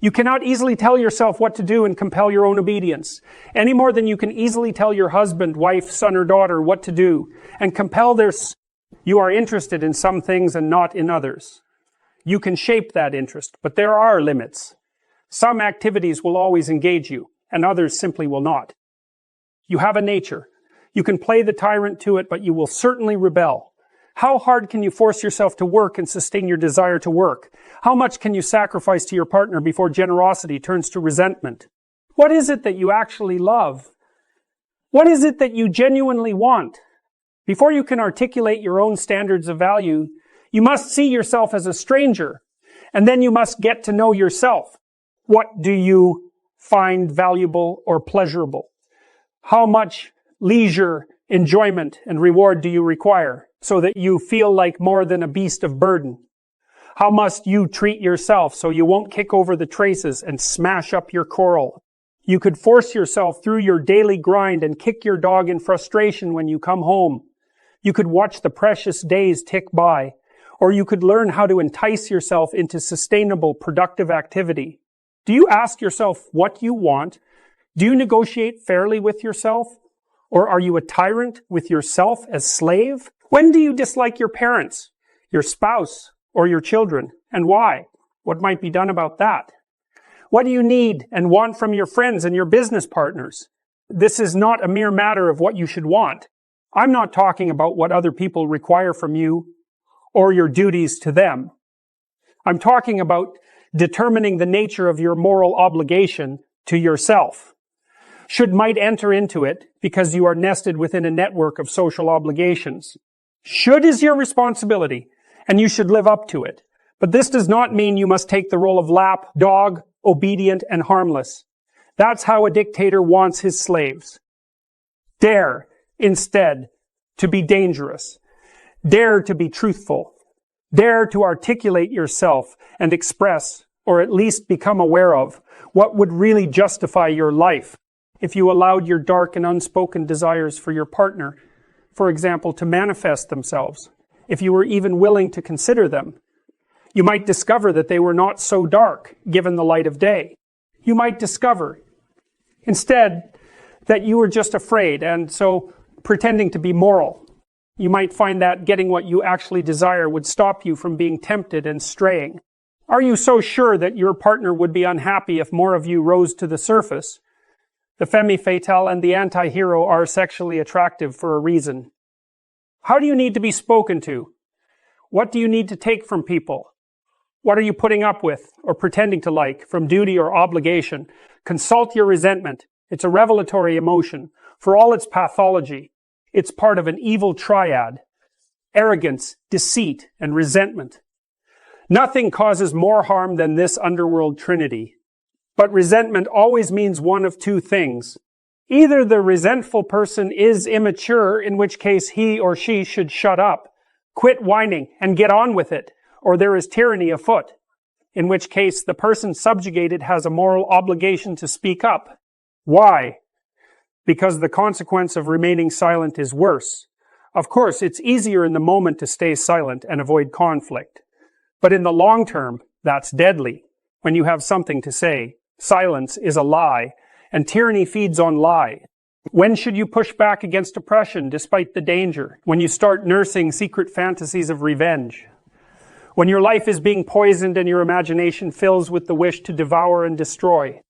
S1: You cannot easily tell yourself what to do and compel your own obedience, any more than you can easily tell your husband, wife, son, or daughter what to do and compel their... You are interested in some things and not in others. You can shape that interest, but there are limits. Some activities will always engage you, and others simply will not. You have a nature. You can play the tyrant to it, but you will certainly rebel. How hard can you force yourself to work and sustain your desire to work? How much can you sacrifice to your partner before generosity turns to resentment? What is it that you actually love? What is it that you genuinely want? Before you can articulate your own standards of value, you must see yourself as a stranger, and then you must get to know yourself. What do you find valuable or pleasurable? How much leisure, enjoyment, and reward do you require so that you feel like more than a beast of burden? How must you treat yourself so you won't kick over the traces and smash up your coral? You could force yourself through your daily grind and kick your dog in frustration when you come home. You could watch the precious days tick by, or you could learn how to entice yourself into sustainable, productive activity. Do you ask yourself what you want? Do you negotiate fairly with yourself? Or are you a tyrant with yourself as slave? When do you dislike your parents, your spouse, or your children, and why? What might be done about that? What do you need and want from your friends and your business partners? This is not a mere matter of what you should want. I'm not talking about what other people require from you or your duties to them. I'm talking about determining the nature of your moral obligation to yourself. Should might enter into it because you are nested within a network of social obligations. Should is your responsibility, and you should live up to it. But this does not mean you must take the role of lap, dog, obedient, and harmless. That's how a dictator wants his slaves. Dare, instead, to be dangerous. Dare to be truthful. Dare to articulate yourself and express, or at least become aware of, what would really justify your life if you allowed your dark and unspoken desires for your partner, for example, to manifest themselves. If you were even willing to consider them, you might discover that they were not so dark, given the light of day. You might discover, instead, that you were just afraid, and so pretending to be moral. You might find that getting what you actually desire would stop you from being tempted and straying. Are you so sure that your partner would be unhappy if more of you rose to the surface? The femme fatale and the anti-hero are sexually attractive for a reason. How do you need to be spoken to? What do you need to take from people? What are you putting up with or pretending to like from duty or obligation? Consult your resentment. It's a revelatory emotion. For all its pathology, it's part of an evil triad: arrogance, deceit, and resentment. Nothing causes more harm than this underworld trinity. But resentment always means one of two things: Either the resentful person is immature, in which case he or she should shut up, quit whining, and get on with it, or there is tyranny afoot, in which case the person subjugated has a moral obligation to speak up. Why? Because the consequence of remaining silent is worse. Of course, it's easier in the moment to stay silent and avoid conflict. But in the long term, that's deadly. When you have something to say, silence is a lie, and tyranny feeds on lie. When should you push back against oppression despite the danger? When you start nursing secret fantasies of revenge. When your life is being poisoned and your imagination fills with the wish to devour and destroy.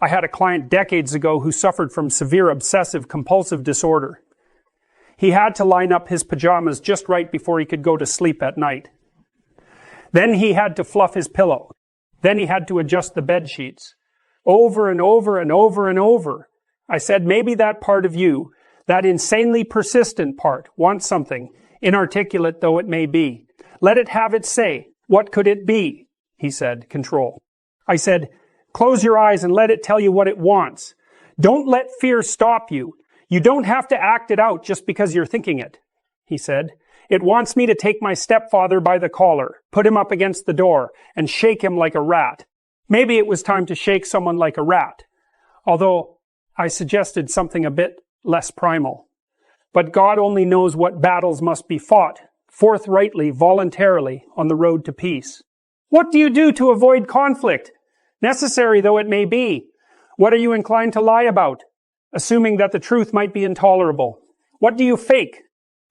S1: I had a client decades ago who suffered from severe obsessive-compulsive disorder. He had to line up his pajamas just right before he could go to sleep at night. Then he had to fluff his pillow. Then he had to adjust the bed sheets. Over and over and over and over. I said, maybe that part of you, that insanely persistent part, wants something, inarticulate though it may be. Let it have its say. What could it be? He said, control. I said, close your eyes and let it tell you what it wants. Don't let fear stop you. You don't have to act it out just because you're thinking it. He said, it wants me to take my stepfather by the collar, put him up against the door, and shake him like a rat. Maybe it was time to shake someone like a rat, although I suggested something a bit less primal. But God only knows what battles must be fought, forthrightly, voluntarily, on the road to peace. What do you do to avoid conflict, necessary though it may be? What are you inclined to lie about, assuming that the truth might be intolerable? What do you fake?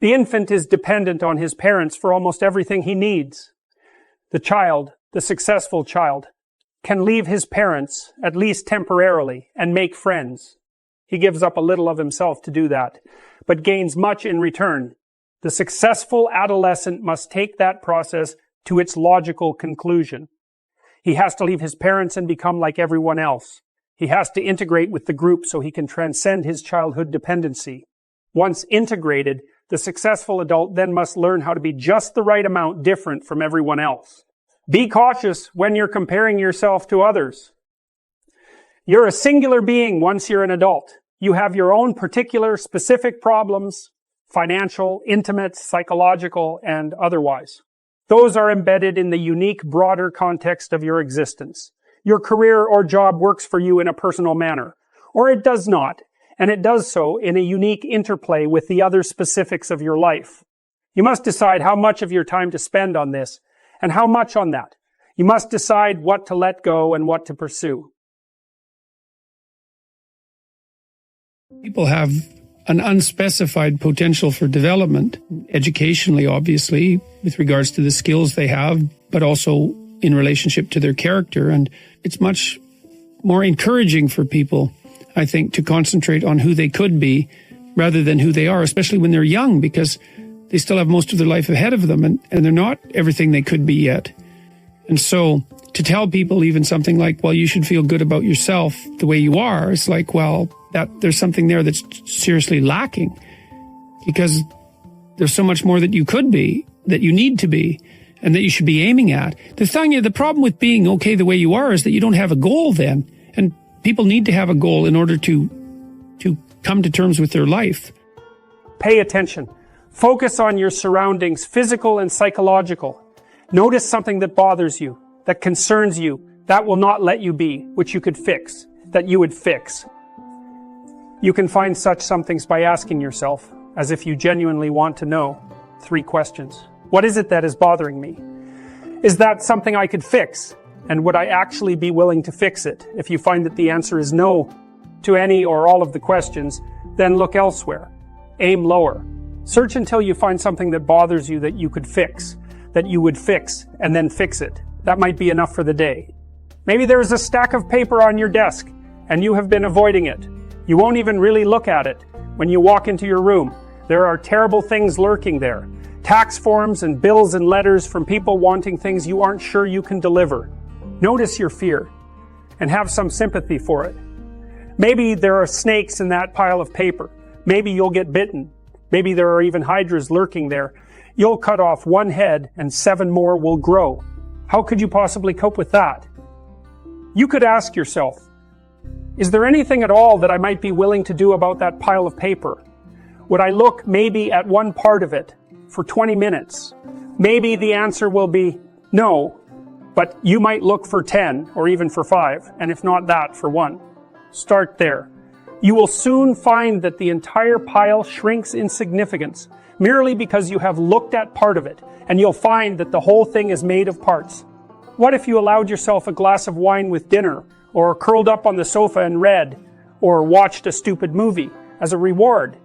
S1: The infant is dependent on his parents for almost everything he needs. The child, the successful child, can leave his parents, at least temporarily, and make friends. He gives up a little of himself to do that, but gains much in return. The successful adolescent must take that process to its logical conclusion. He has to leave his parents and become like everyone else. He has to integrate with the group so he can transcend his childhood dependency. Once integrated, the successful adult then must learn how to be just the right amount different from everyone else. Be cautious when you're comparing yourself to others. You're a singular being once you're an adult. You have your own particular specific problems, financial, intimate, psychological, and otherwise. Those are embedded in the unique, broader context of your existence. Your career or job works for you in a personal manner, or it does not, and it does so in a unique interplay with the other specifics of your life. You must decide how much of your time to spend on this, and how much on that. You must decide what to let go and what to pursue.
S4: People have an unspecified potential for development, educationally, obviously, with regards to the skills they have, but also in relationship to their character. And it's much more encouraging for people, I think, to concentrate on who they could be rather than who they are, especially when they're young, because they still have most of their life ahead of them, and they're not everything they could be yet. And so to tell people even something like, well, you should feel good about yourself the way you are, it's like, well, that there's something there that's seriously lacking, because there's so much more that you could be, that you need to be, and that you should be aiming at. The problem with being okay the way you are is that you don't have a goal then. And people need to have a goal in order to come to terms with their life.
S1: Pay attention. Focus on your surroundings, physical and psychological. Notice something that bothers you, that concerns you, that will not let you be, which you could fix, that you would fix. You can find such somethings by asking yourself, as if you genuinely want to know, 3 questions. What is it that is bothering me? Is that something I could fix? And would I actually be willing to fix it? If you find that the answer is no to any or all of the questions, then look elsewhere. Aim lower. Search until you find something that bothers you that you could fix, that you would fix, and then fix it. That might be enough for the day. Maybe there is a stack of paper on your desk, and you have been avoiding it. You won't even really look at it. When you walk into your room, there are terrible things lurking there. Tax forms and bills and letters from people wanting things you aren't sure you can deliver. Notice your fear, and have some sympathy for it. Maybe there are snakes in that pile of paper. Maybe you'll get bitten. Maybe there are even hydras lurking there. You'll cut off 1 head and 7 more will grow. How could you possibly cope with that? You could ask yourself,
S4: Is there anything at all that I might be willing to do about that pile of paper? Would I look maybe at one part of it for 20 minutes? Maybe the answer will be no, but you might look for 10 or even for 5, and if not that, for 1. Start there. You will soon find that the entire pile shrinks in significance merely because you have looked at part of it, and you'll find that the whole thing is made of parts. What if you allowed yourself a glass of wine with dinner, or curled up on the sofa and read, or watched a stupid movie as a reward?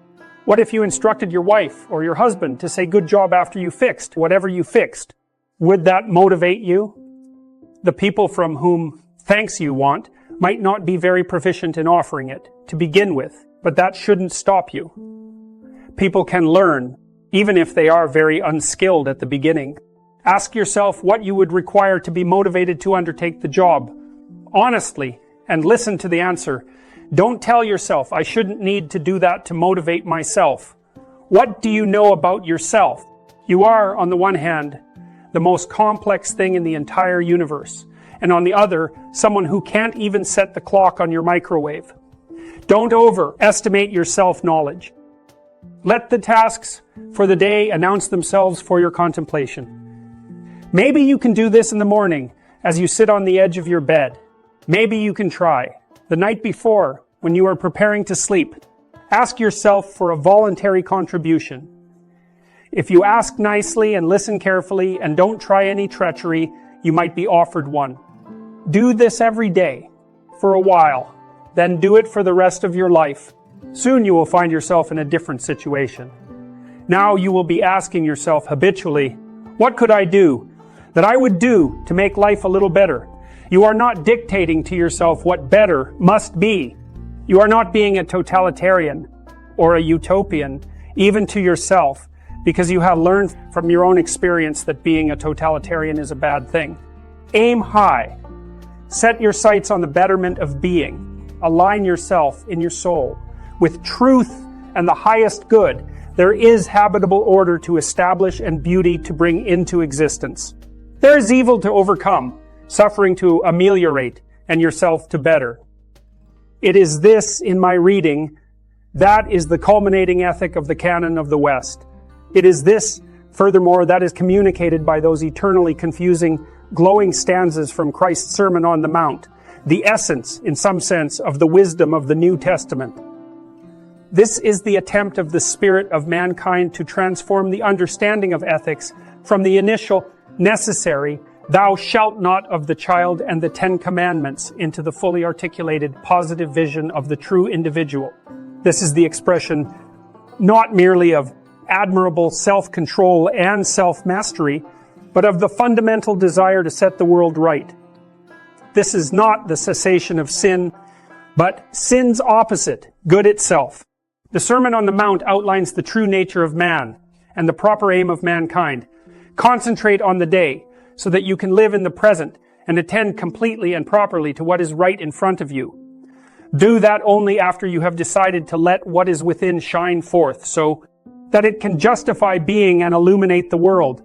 S4: What if you instructed your wife or your husband to say good job after you fixed whatever you fixed? Would that motivate you? The people from whom thanks you want might not be very proficient in offering it to begin with, but that shouldn't stop you. People can learn, even if they are very unskilled at the beginning. Ask yourself what you would require to be motivated to undertake the job, honestly, and listen to the answer. Don't tell yourself, I shouldn't need to do that to motivate myself. What do you know about yourself? You are, on the one hand, the most complex thing in the entire universe, and on the other, someone who can't even set the clock on your microwave. Don't overestimate your self-knowledge. Let the tasks for the day announce themselves for your contemplation. Maybe you can do this in the morning as you sit on the edge of your bed. Maybe you can try the night before when you are preparing to sleep. Ask yourself for a voluntary contribution. If you ask nicely and listen carefully and don't try any treachery, you might be offered one. Do this every day for a while, then do it for the rest of your life. Soon you will find yourself in a different situation. Now you will be asking yourself habitually, what could I do that I would do to make life a little better? You are not dictating to yourself what better must be. You are not being a totalitarian or a utopian, even to yourself, because you have learned from your own experience that being a totalitarian is a bad thing. Aim high. Set your sights on the betterment of being. Align yourself in your soul with truth and the highest good. There is habitable order to establish and beauty to bring into existence. There is evil to overcome, suffering to ameliorate, and yourself to better. It is this in my reading that is the culminating ethic of the canon of the West. It is this, furthermore, that is communicated by those eternally confusing, glowing stanzas from Christ's Sermon on the Mount, the essence, in some sense, of the wisdom of the New Testament. This is the attempt of the spirit of mankind to transform the understanding of ethics from the initial, necessary, thou shalt not of the child and the 10 commandments into the fully articulated positive vision of the true individual. This is the expression not merely of admirable self-control and self-mastery, but of the fundamental desire to set the world right. This is not the cessation of sin, but sin's opposite, good itself. The Sermon on the Mount outlines the true nature of man and the proper aim of mankind. Concentrate on the day so that you can live in the present and attend completely and properly to what is right in front of you. Do that only after you have decided to let what is within shine forth so that it can justify being and illuminate the world.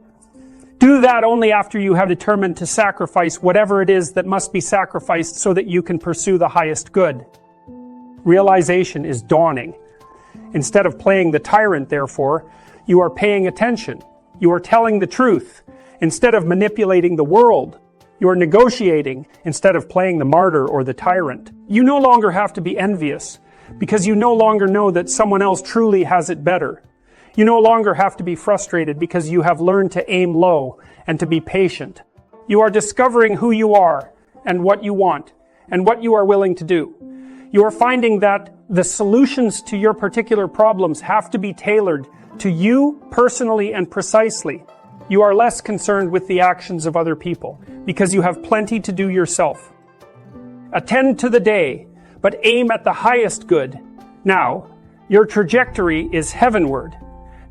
S4: Do that only after you have determined to sacrifice whatever it is that must be sacrificed so that you can pursue the highest good. Realization is dawning. Instead of playing the tyrant, therefore, you are paying attention. You are telling the truth. Instead of manipulating the world, you are negotiating instead of playing the martyr or the tyrant. You no longer have to be envious because you no longer know that someone else truly has it better. You no longer have to be frustrated because you have learned to aim low and to be patient. You are discovering who you are and what you want and what you are willing to do. You are finding that the solutions to your particular problems have to be tailored to you personally and precisely. You are less concerned with the actions of other people because you have plenty to do yourself. Attend to the day, but aim at the highest good. Now, your trajectory is heavenward.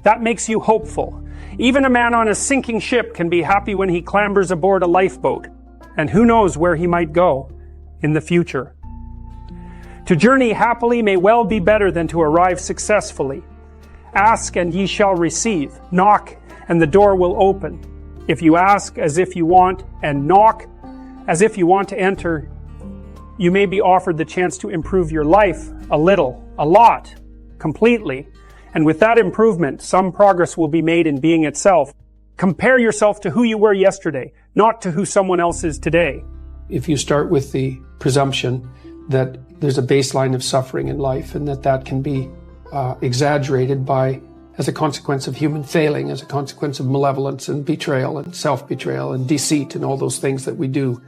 S4: That makes you hopeful. Even a man on a sinking ship can be happy when he clambers aboard a lifeboat, and who knows where he might go in the future. To journey happily may well be better than to arrive successfully. Ask and ye shall receive. Knock and the door will open. If you ask as if you want and knock as if you want to enter,
S5: You may be offered the chance to improve your life a little, a lot, completely. And with that improvement, some progress will be made in being itself. Compare yourself to who you were yesterday, not to who someone else is today.
S4: If you start with the presumption that there's a baseline of suffering in life and that can be exaggerated as a consequence of human failing, as a consequence of malevolence and betrayal and self-betrayal and deceit and all those things that we do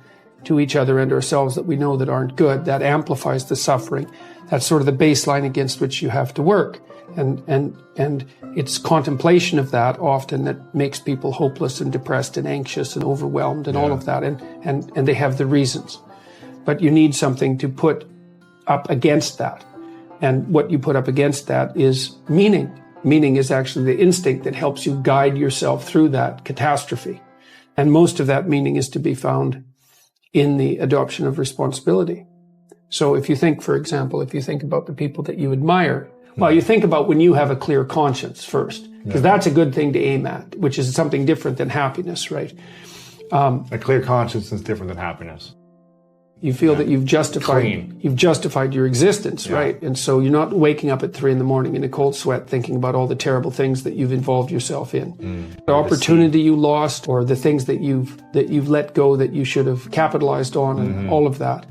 S4: to each other and ourselves that we know that aren't good, that amplifies the suffering. That's sort of the baseline against which you have to work. And it's contemplation of that often that makes people hopeless and depressed and anxious and overwhelmed and all of that. And they have the reasons. But you need something to put up against that. And what you put up against that is meaning. Meaning is actually the instinct that helps you guide yourself through that catastrophe. And most of that meaning is to be found in the adoption of responsibility. So if you think, for example, if you think about the people that you admire, well, you think about when you have a clear conscience first, because that's a good thing to aim at, which is something different than happiness, right?
S6: A clear conscience is different than happiness.
S4: You feel that you've justified your existence, right? And so you're not waking up at 3 a.m. in a cold sweat thinking about all the terrible things that you've involved yourself in. The opportunity you lost, or the things that you've let go that you should have capitalized on, and all of that.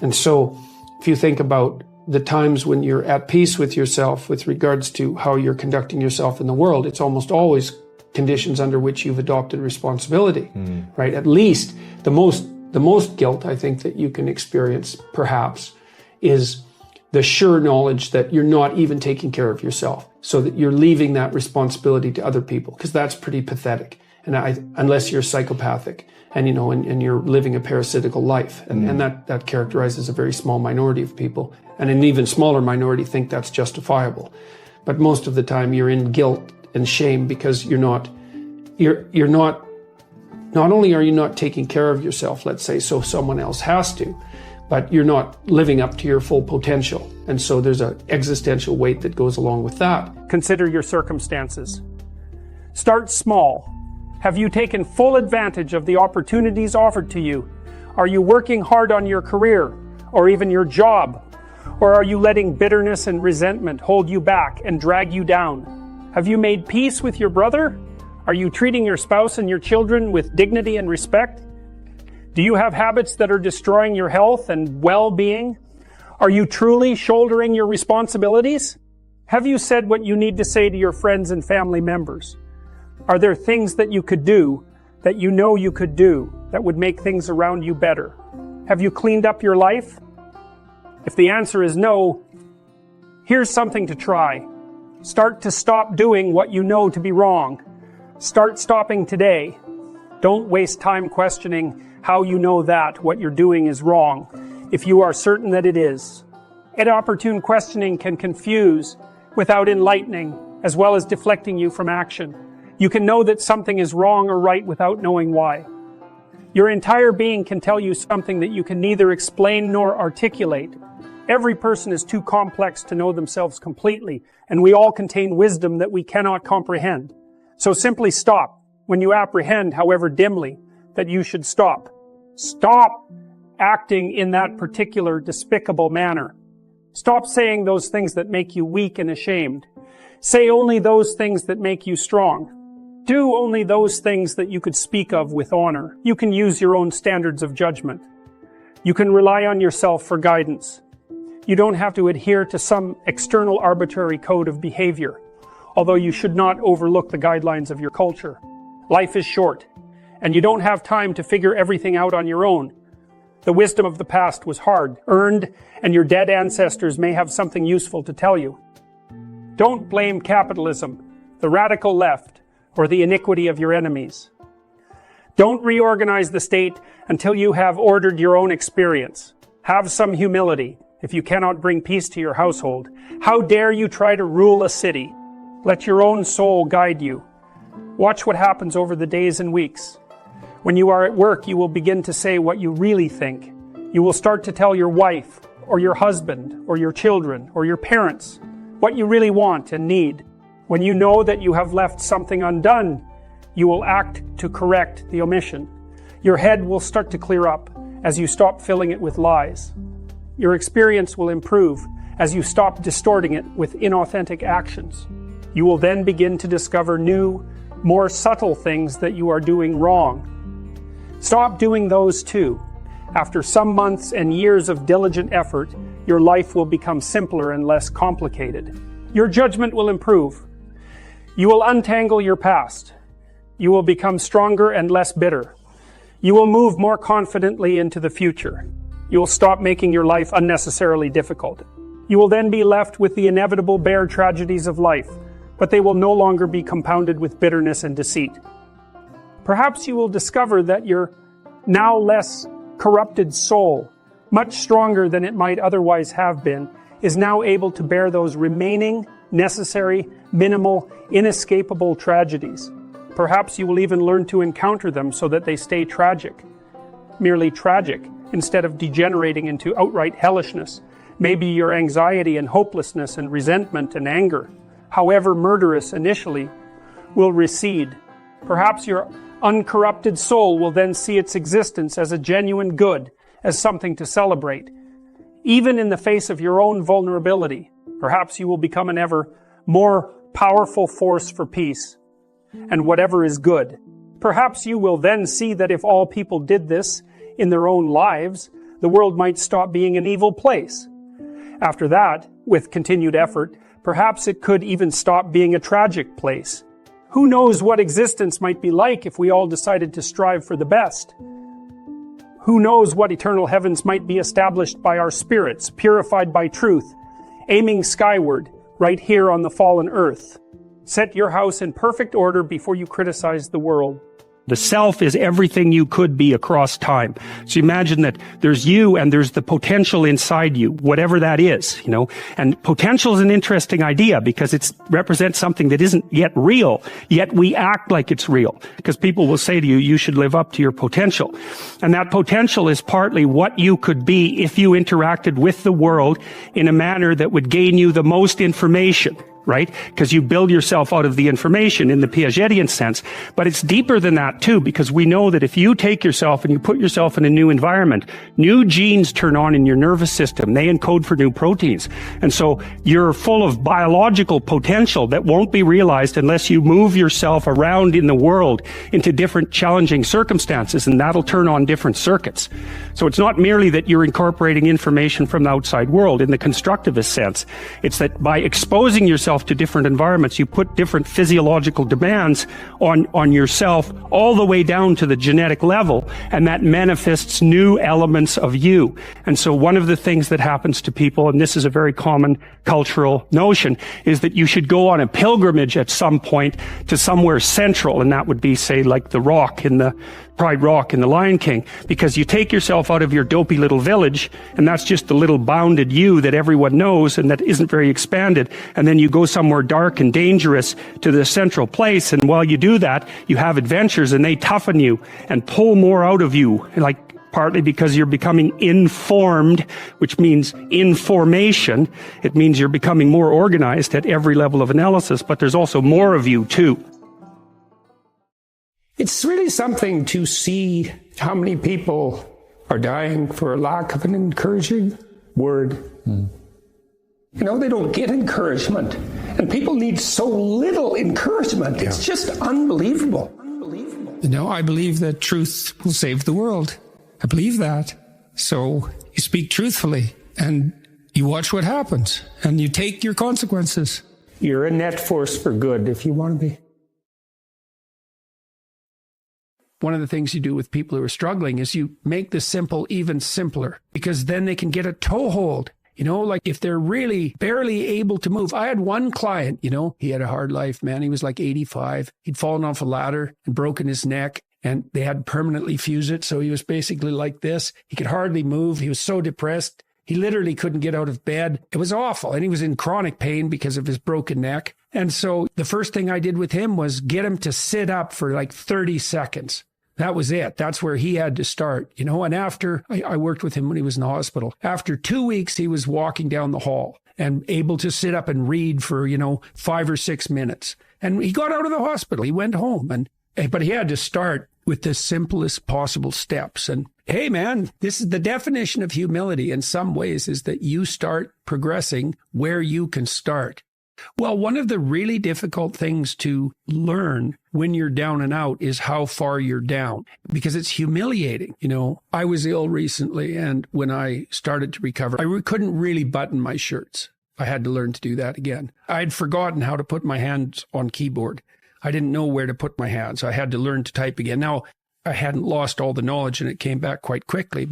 S4: And so if you think about the times when you're at peace with yourself with regards to how you're conducting yourself in the world, it's almost always conditions under which you've adopted responsibility, right? At least the most guilt I think that you can experience perhaps is the sure knowledge that you're not even taking care of yourself, so that you're leaving that responsibility to other people, because that's pretty pathetic. And unless you're psychopathic and you're living a parasitical life, and that characterizes a very small minority of people, and an even smaller minority think that's justifiable. But most of the time you're in guilt and shame because not only are you not taking care of yourself, let's say, so someone else has to, but you're not living up to your full potential. And so there's an existential weight that goes along with that.
S5: Consider your circumstances. Start small. Have you taken full advantage of the opportunities offered to you? Are you working hard on your career or even your job? Or are you letting bitterness and resentment hold you back and drag you down? Have you made peace with your brother? Are you treating your spouse and your children with dignity and respect? Do you have habits that are destroying your health and well-being? Are you truly shouldering your responsibilities? Have you said what you need to say to your friends and family members? Are there things that you could do, that you know you could do, that would make things around you better? Have you cleaned up your life? If the answer is no, here's something to try. Start to stop doing what you know to be wrong. Start stopping today. Don't waste time questioning how you know that what you're doing is wrong, if you are certain that it is. Inopportune questioning can confuse without enlightening, as well as deflecting you from action. You can know that something is wrong or right without knowing why. Your entire being can tell you something that you can neither explain nor articulate. Every person is too complex to know themselves completely, and we all contain wisdom that we cannot comprehend. So simply stop when you apprehend, however dimly, that you should stop. Stop acting in that particular despicable manner. Stop saying those things that make you weak and ashamed. Say only those things that make you strong. Do only those things that you could speak of with honor. You can use your own standards of judgment. You can rely on yourself for guidance. You don't have to adhere to some external arbitrary code of behavior, although you should not overlook the guidelines of your culture. Life is short, and you don't have time to figure everything out on your own. The wisdom of the past was hard earned, and your dead ancestors may have something useful to tell you. Don't blame capitalism, the radical left, or the iniquity of your enemies. Don't reorganize the state until you have ordered your own experience. Have some humility if you cannot bring peace to your household. How dare you try to rule a city? Let your own soul guide you. Watch what happens over the days and weeks. When you are at work, you will begin to say what you really think. You will start to tell your wife, or your husband, or your children, or your parents what you really want and need. When you know that you have left something undone, you will act to correct the omission. Your head will start to clear up as you stop filling it with lies. Your experience will improve as you stop distorting it with inauthentic actions. You will then begin to discover new, more subtle things that you are doing wrong. Stop doing those too. After some months and years of diligent effort, your life will become simpler and less complicated. Your judgment will improve. You will untangle your past. You will become stronger and less bitter. You will move more confidently into the future. You will stop making your life unnecessarily difficult. You will then be left with the inevitable bare tragedies of life, but they will no longer be compounded with bitterness and deceit. Perhaps you will discover that your now less corrupted soul, much stronger than it might otherwise have been, is now able to bear those remaining, necessary, minimal, inescapable tragedies. Perhaps you will even learn to encounter them so that they stay tragic, merely tragic, instead of degenerating into outright hellishness. Maybe your anxiety and hopelessness and resentment and anger, however murderous initially, will recede. Perhaps your uncorrupted soul will then see its existence as a genuine good, as something to celebrate. Even in the face of your own vulnerability, perhaps you will become an ever more powerful force for peace and whatever is good. Perhaps you will then see that if all people did this in their own lives, the world might stop being an evil place. After that, with continued effort, perhaps it could even stop being a tragic place. Who knows what existence might be like if we all decided to strive for the best? Who knows what eternal heavens might be established by our spirits, purified by truth, aiming skyward, right here on the fallen earth. Set your house in perfect order before you criticize the world.
S4: The self is everything you could be across time. So imagine that there's you and there's the potential inside you, whatever that is, And potential is an interesting idea because it represents something that isn't yet real, yet we act like it's real. Because people will say to you, you should live up to your potential. And that potential is partly what you could be if you interacted with the world in a manner that would gain you the most information. Right? Because you build yourself out of the information in the Piagetian sense. But it's deeper than that too, because we know that if you take yourself and you put yourself in a new environment, new genes turn on in your nervous system. They encode for new proteins. And so you're full of biological potential that won't be realized unless you move yourself around in the world into different challenging circumstances, and that'll turn on different circuits. So it's not merely that you're incorporating information from the outside world in the constructivist sense. It's that by exposing yourself to different environments, you put different physiological demands on yourself all the way down to the genetic level, and that manifests new elements of you. And so one of the things that happens to people, and this is a very common cultural notion, is that you should go on a pilgrimage at some point to somewhere central, and that would be, say, like the rock in the Pride Rock in The Lion King, because you take yourself out of your dopey little village, and that's just the little bounded you that everyone knows and that isn't very expanded, and then you go somewhere dark and dangerous to the central place, and while you do that, you have adventures, and they toughen you and pull more out of you, like partly because you're becoming informed, which means information. It means you're becoming more organized at every level of analysis, but there's also more of you too.
S1: It's really something to see how many people are dying for a lack of an encouraging word. They don't get encouragement. And people need so little encouragement. Yeah. It's just unbelievable. I believe that truth will save the world. I believe that. So you speak truthfully and you watch what happens and you take your consequences. You're a net force for good if you want to be. One of the things you do with people who are struggling is you make the simple even simpler, because then they can get a toehold. Like if they're really barely able to move. I had one client, he had a hard life, man. He was like 85. He'd fallen off a ladder and broken his neck, and they had permanently fused it. So he was basically like this. He could hardly move. He was so depressed. He literally couldn't get out of bed. It was awful. And he was in chronic pain because of his broken neck. And so the first thing I did with him was get him to sit up for like 30 seconds. That was it. That's where he had to start, and after I worked with him when he was in the hospital, after 2 weeks, he was walking down the hall and able to sit up and read for, 5 or 6 minutes. And he got out of the hospital. He went home but he had to start with the simplest possible steps. And hey man, this is the definition of humility in some ways, is that you start progressing where you can start. Well, one of the really difficult things to learn when you're down and out is how far you're down, because it's humiliating. You know, I was ill recently, and when I started to recover, I couldn't really button my shirts. I had to learn to do that again. I'd forgotten how to put my hands on keyboard. I didn't know where to put my hands. I had to learn to type again. Now, I hadn't lost all the knowledge, and it came back quite quickly.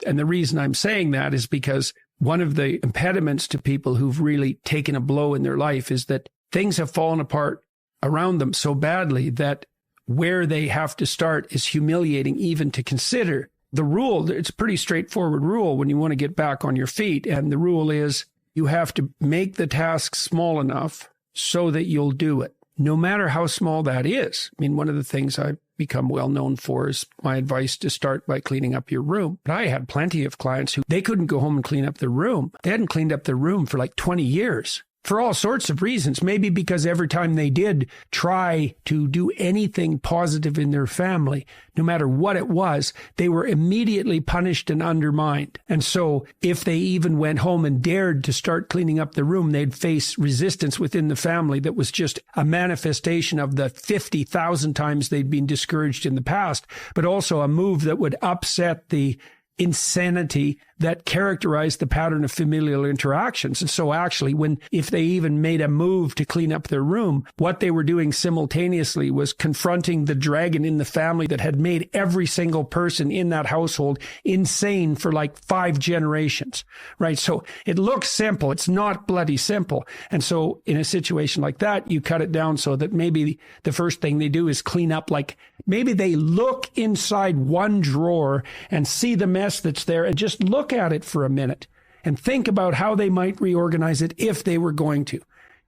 S1: And the reason I'm saying that is because one of the impediments to people who've really taken a blow in their life is that things have fallen apart around them so badly that where they have to start is humiliating even to consider. The rule, it's a pretty straightforward rule when you want to get back on your feet. And the rule is you have to make the task small enough so that you'll do it, no matter how small that is. I mean, one of the things I've become well known for is my advice to start by cleaning up your room. But I had plenty of clients who they couldn't go home and clean up their room. They hadn't cleaned up their room for like 20 years. For all sorts of reasons, maybe because every time they did try to do anything positive in their family, no matter what it was, they were immediately punished and undermined. And so if they even went home and dared to start cleaning up the room, they'd face resistance within the family that was just a manifestation of the 50,000 times they'd been discouraged in the past, but also a move that would upset the insanity that characterized the pattern of familial interactions. And so actually, if they even made a move to clean up their room, what they were doing simultaneously was confronting the dragon in the family that had made every single person in that household insane for like 5 generations, right? So it looks simple. It's not bloody simple. And so in a situation like that, you cut it down so that maybe the first thing they do is clean up, like maybe they look inside one drawer and see the mess that's there and just look at it for a minute and think about how they might reorganize it if they were going to.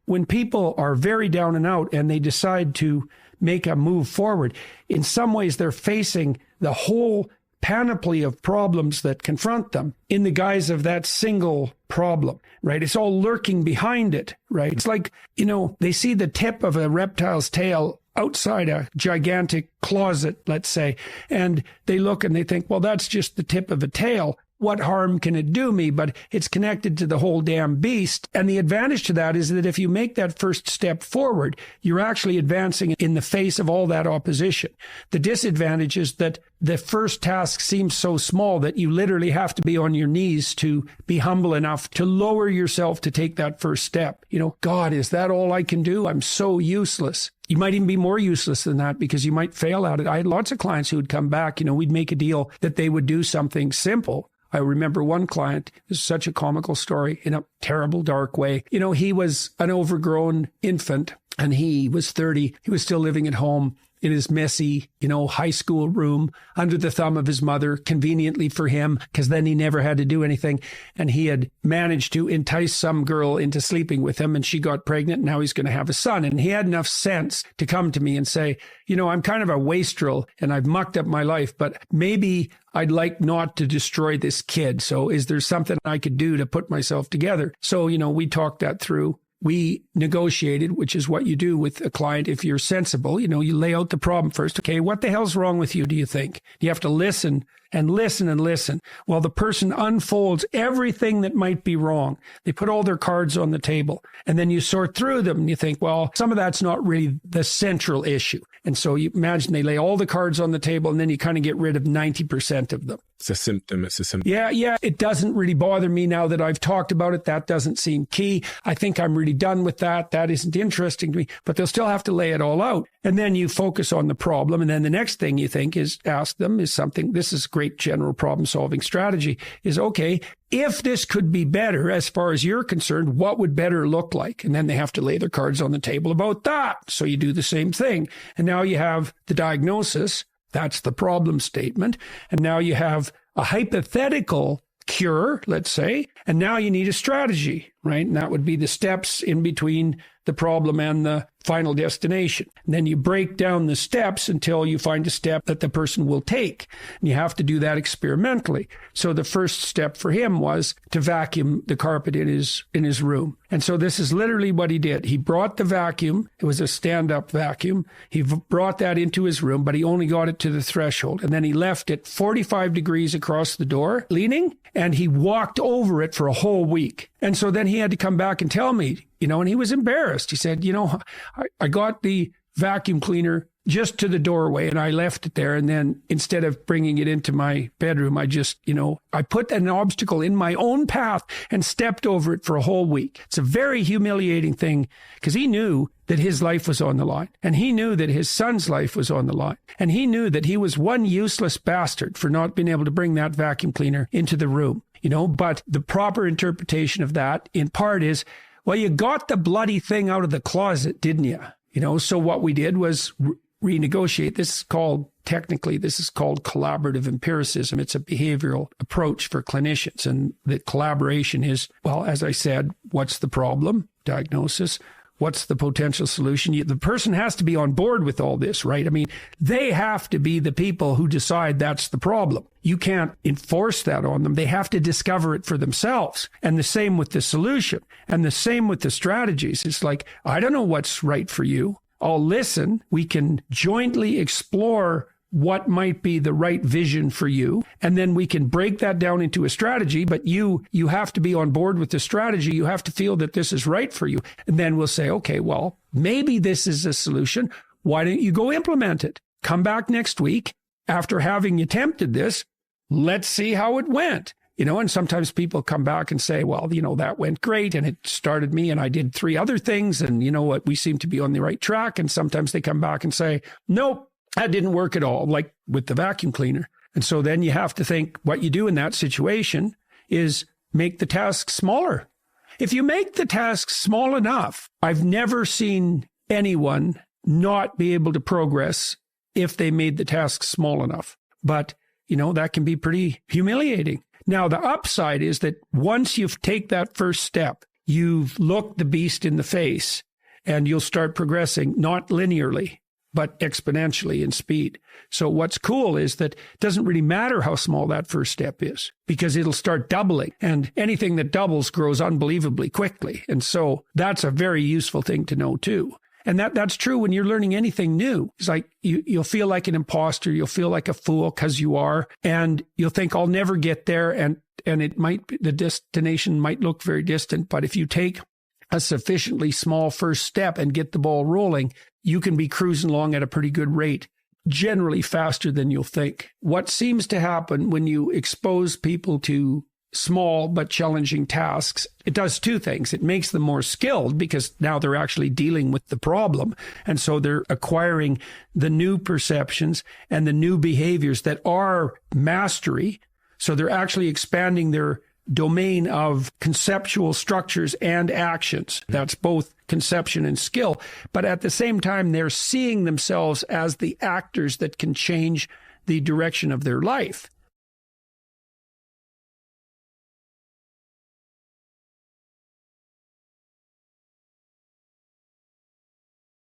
S1: When people are very down and out and they decide to make a move forward, in some ways they're facing the whole panoply of problems that confront them in the guise of that single problem, right? It's all lurking behind it, right? It's like, you know, they see the tip of a reptile's tail outside a gigantic closet, let's say, and they look and they think, well, that's just the tip of a tail. What harm can it do me? But it's connected to the whole damn beast. And the advantage to that is that if you make that first step forward, you're actually advancing in the face of all that opposition. The disadvantage is that the first task seems so small that you literally have to be on your knees to be humble enough to lower yourself to take that first step. You know, God, is that all I can do? I'm so useless. You might even be more useless than that because you might fail at it. I had lots of clients who would come back, you know, we'd make a deal that they would do something simple. I remember one client, this is such a comical story in a terrible, dark way. You know, he was an overgrown infant and he was 30. He was still living at home in his messy, you know, high school room under the thumb of his mother, conveniently for him, because then he never had to do anything. And he had managed to entice some girl into sleeping with him, and she got pregnant, and now he's going to have a son. And he had enough sense to come to me and say, you know, I'm kind of a wastrel and I've mucked up my life, but maybe I'd like not to destroy this kid. So is there something I could do to put myself together? So, you know, we talked that through. We negotiated, which is what you do with a client if you're sensible. You know, you lay out the problem first. Okay, what the hell's wrong with you, do you think? You have to listen and listen and listen while the person unfolds everything that might be wrong. They put all their cards on the table, and then you sort through them and you think, well, some of that's not really the central issue. And so you imagine they lay all the cards on the table, and then you kind of get rid of 90% of them.
S7: It's a symptom.
S1: Yeah. It doesn't really bother me now that I've talked about it. That doesn't seem key. I think I'm really done with that. That isn't interesting to me, but they'll still have to lay it all out. And then you focus on the problem. And then the next thing you think is ask them is something, this is great general problem solving strategy, is okay, if this could be better as far as you're concerned, what would better look like? And then they have to lay their cards on the table about that. So you do the same thing. And now you have the diagnosis. That's the problem statement. And now you have a hypothetical cure, let's say, and now you need a strategy, right? And that would be the steps in between the problem and the final destination. And then you break down the steps until you find a step that the person will take. And you have to do that experimentally. So the first step for him was to vacuum the carpet in his room. And so this is literally what he did. He brought the vacuum. It was a stand-up vacuum. He brought that into his room, but he only got it to the threshold. And then he left it 45 degrees across the door, leaning, and he walked over it for a whole week. And so then he had to come back and tell me, and he was embarrassed. He said, I got the vacuum cleaner just to the doorway and I left it there. And then instead of bringing it into my bedroom, I just, I put an obstacle in my own path and stepped over it for a whole week. It's a very humiliating thing because he knew that his life was on the line, and he knew that his son's life was on the line, and he knew that he was one useless bastard for not being able to bring that vacuum cleaner into the room, but the proper interpretation of that in part is, well, you got the bloody thing out of the closet, didn't you? So what we did was renegotiate. This is called collaborative empiricism. It's a behavioral approach for clinicians. And the collaboration is, well, as I said, what's the problem? Diagnosis. What's the potential solution? The person has to be on board with all this, right? I mean, they have to be the people who decide that's the problem. You can't enforce that on them. They have to discover it for themselves. And the same with the solution. And the same with the strategies. It's like, I don't know what's right for you. I'll listen. We can jointly explore what might be the right vision for you. And then we can break that down into a strategy, but you have to be on board with the strategy. You have to feel that this is right for you. And then we'll say, okay, well, maybe this is a solution. Why don't you go implement it? Come back next week after having attempted this. Let's see how it went. And sometimes people come back and say, well, that went great and it started me and I did 3 other things and what, we seem to be on the right track. And sometimes they come back and say, nope, that didn't work at all, like with the vacuum cleaner. And so then you have to think what you do in that situation is make the task smaller. If you make the task small enough, I've never seen anyone not be able to progress if they made the task small enough. But, that can be pretty humiliating. Now, the upside is that once you take that first step, you've looked the beast in the face and you'll start progressing, not linearly, but exponentially in speed. So what's cool is that it doesn't really matter how small that first step is because it'll start doubling, and anything that doubles grows unbelievably quickly. And so that's a very useful thing to know too. And that's true when you're learning anything new. It's like you'll feel like an imposter. You'll feel like a fool because you are. And you'll think, I'll never get there. And it might be, the destination might look very distant. But if you take a sufficiently small first step and get the ball rolling, you can be cruising along at a pretty good rate, generally faster than you'll think. What seems to happen when you expose people to small but challenging tasks, it does 2 things. It makes them more skilled because now they're actually dealing with the problem. And so they're acquiring the new perceptions and the new behaviors that are mastery. So they're actually expanding their domain of conceptual structures and actions. That's both conception and skill. But at the same time, they're seeing themselves as the actors that can change the direction of their life.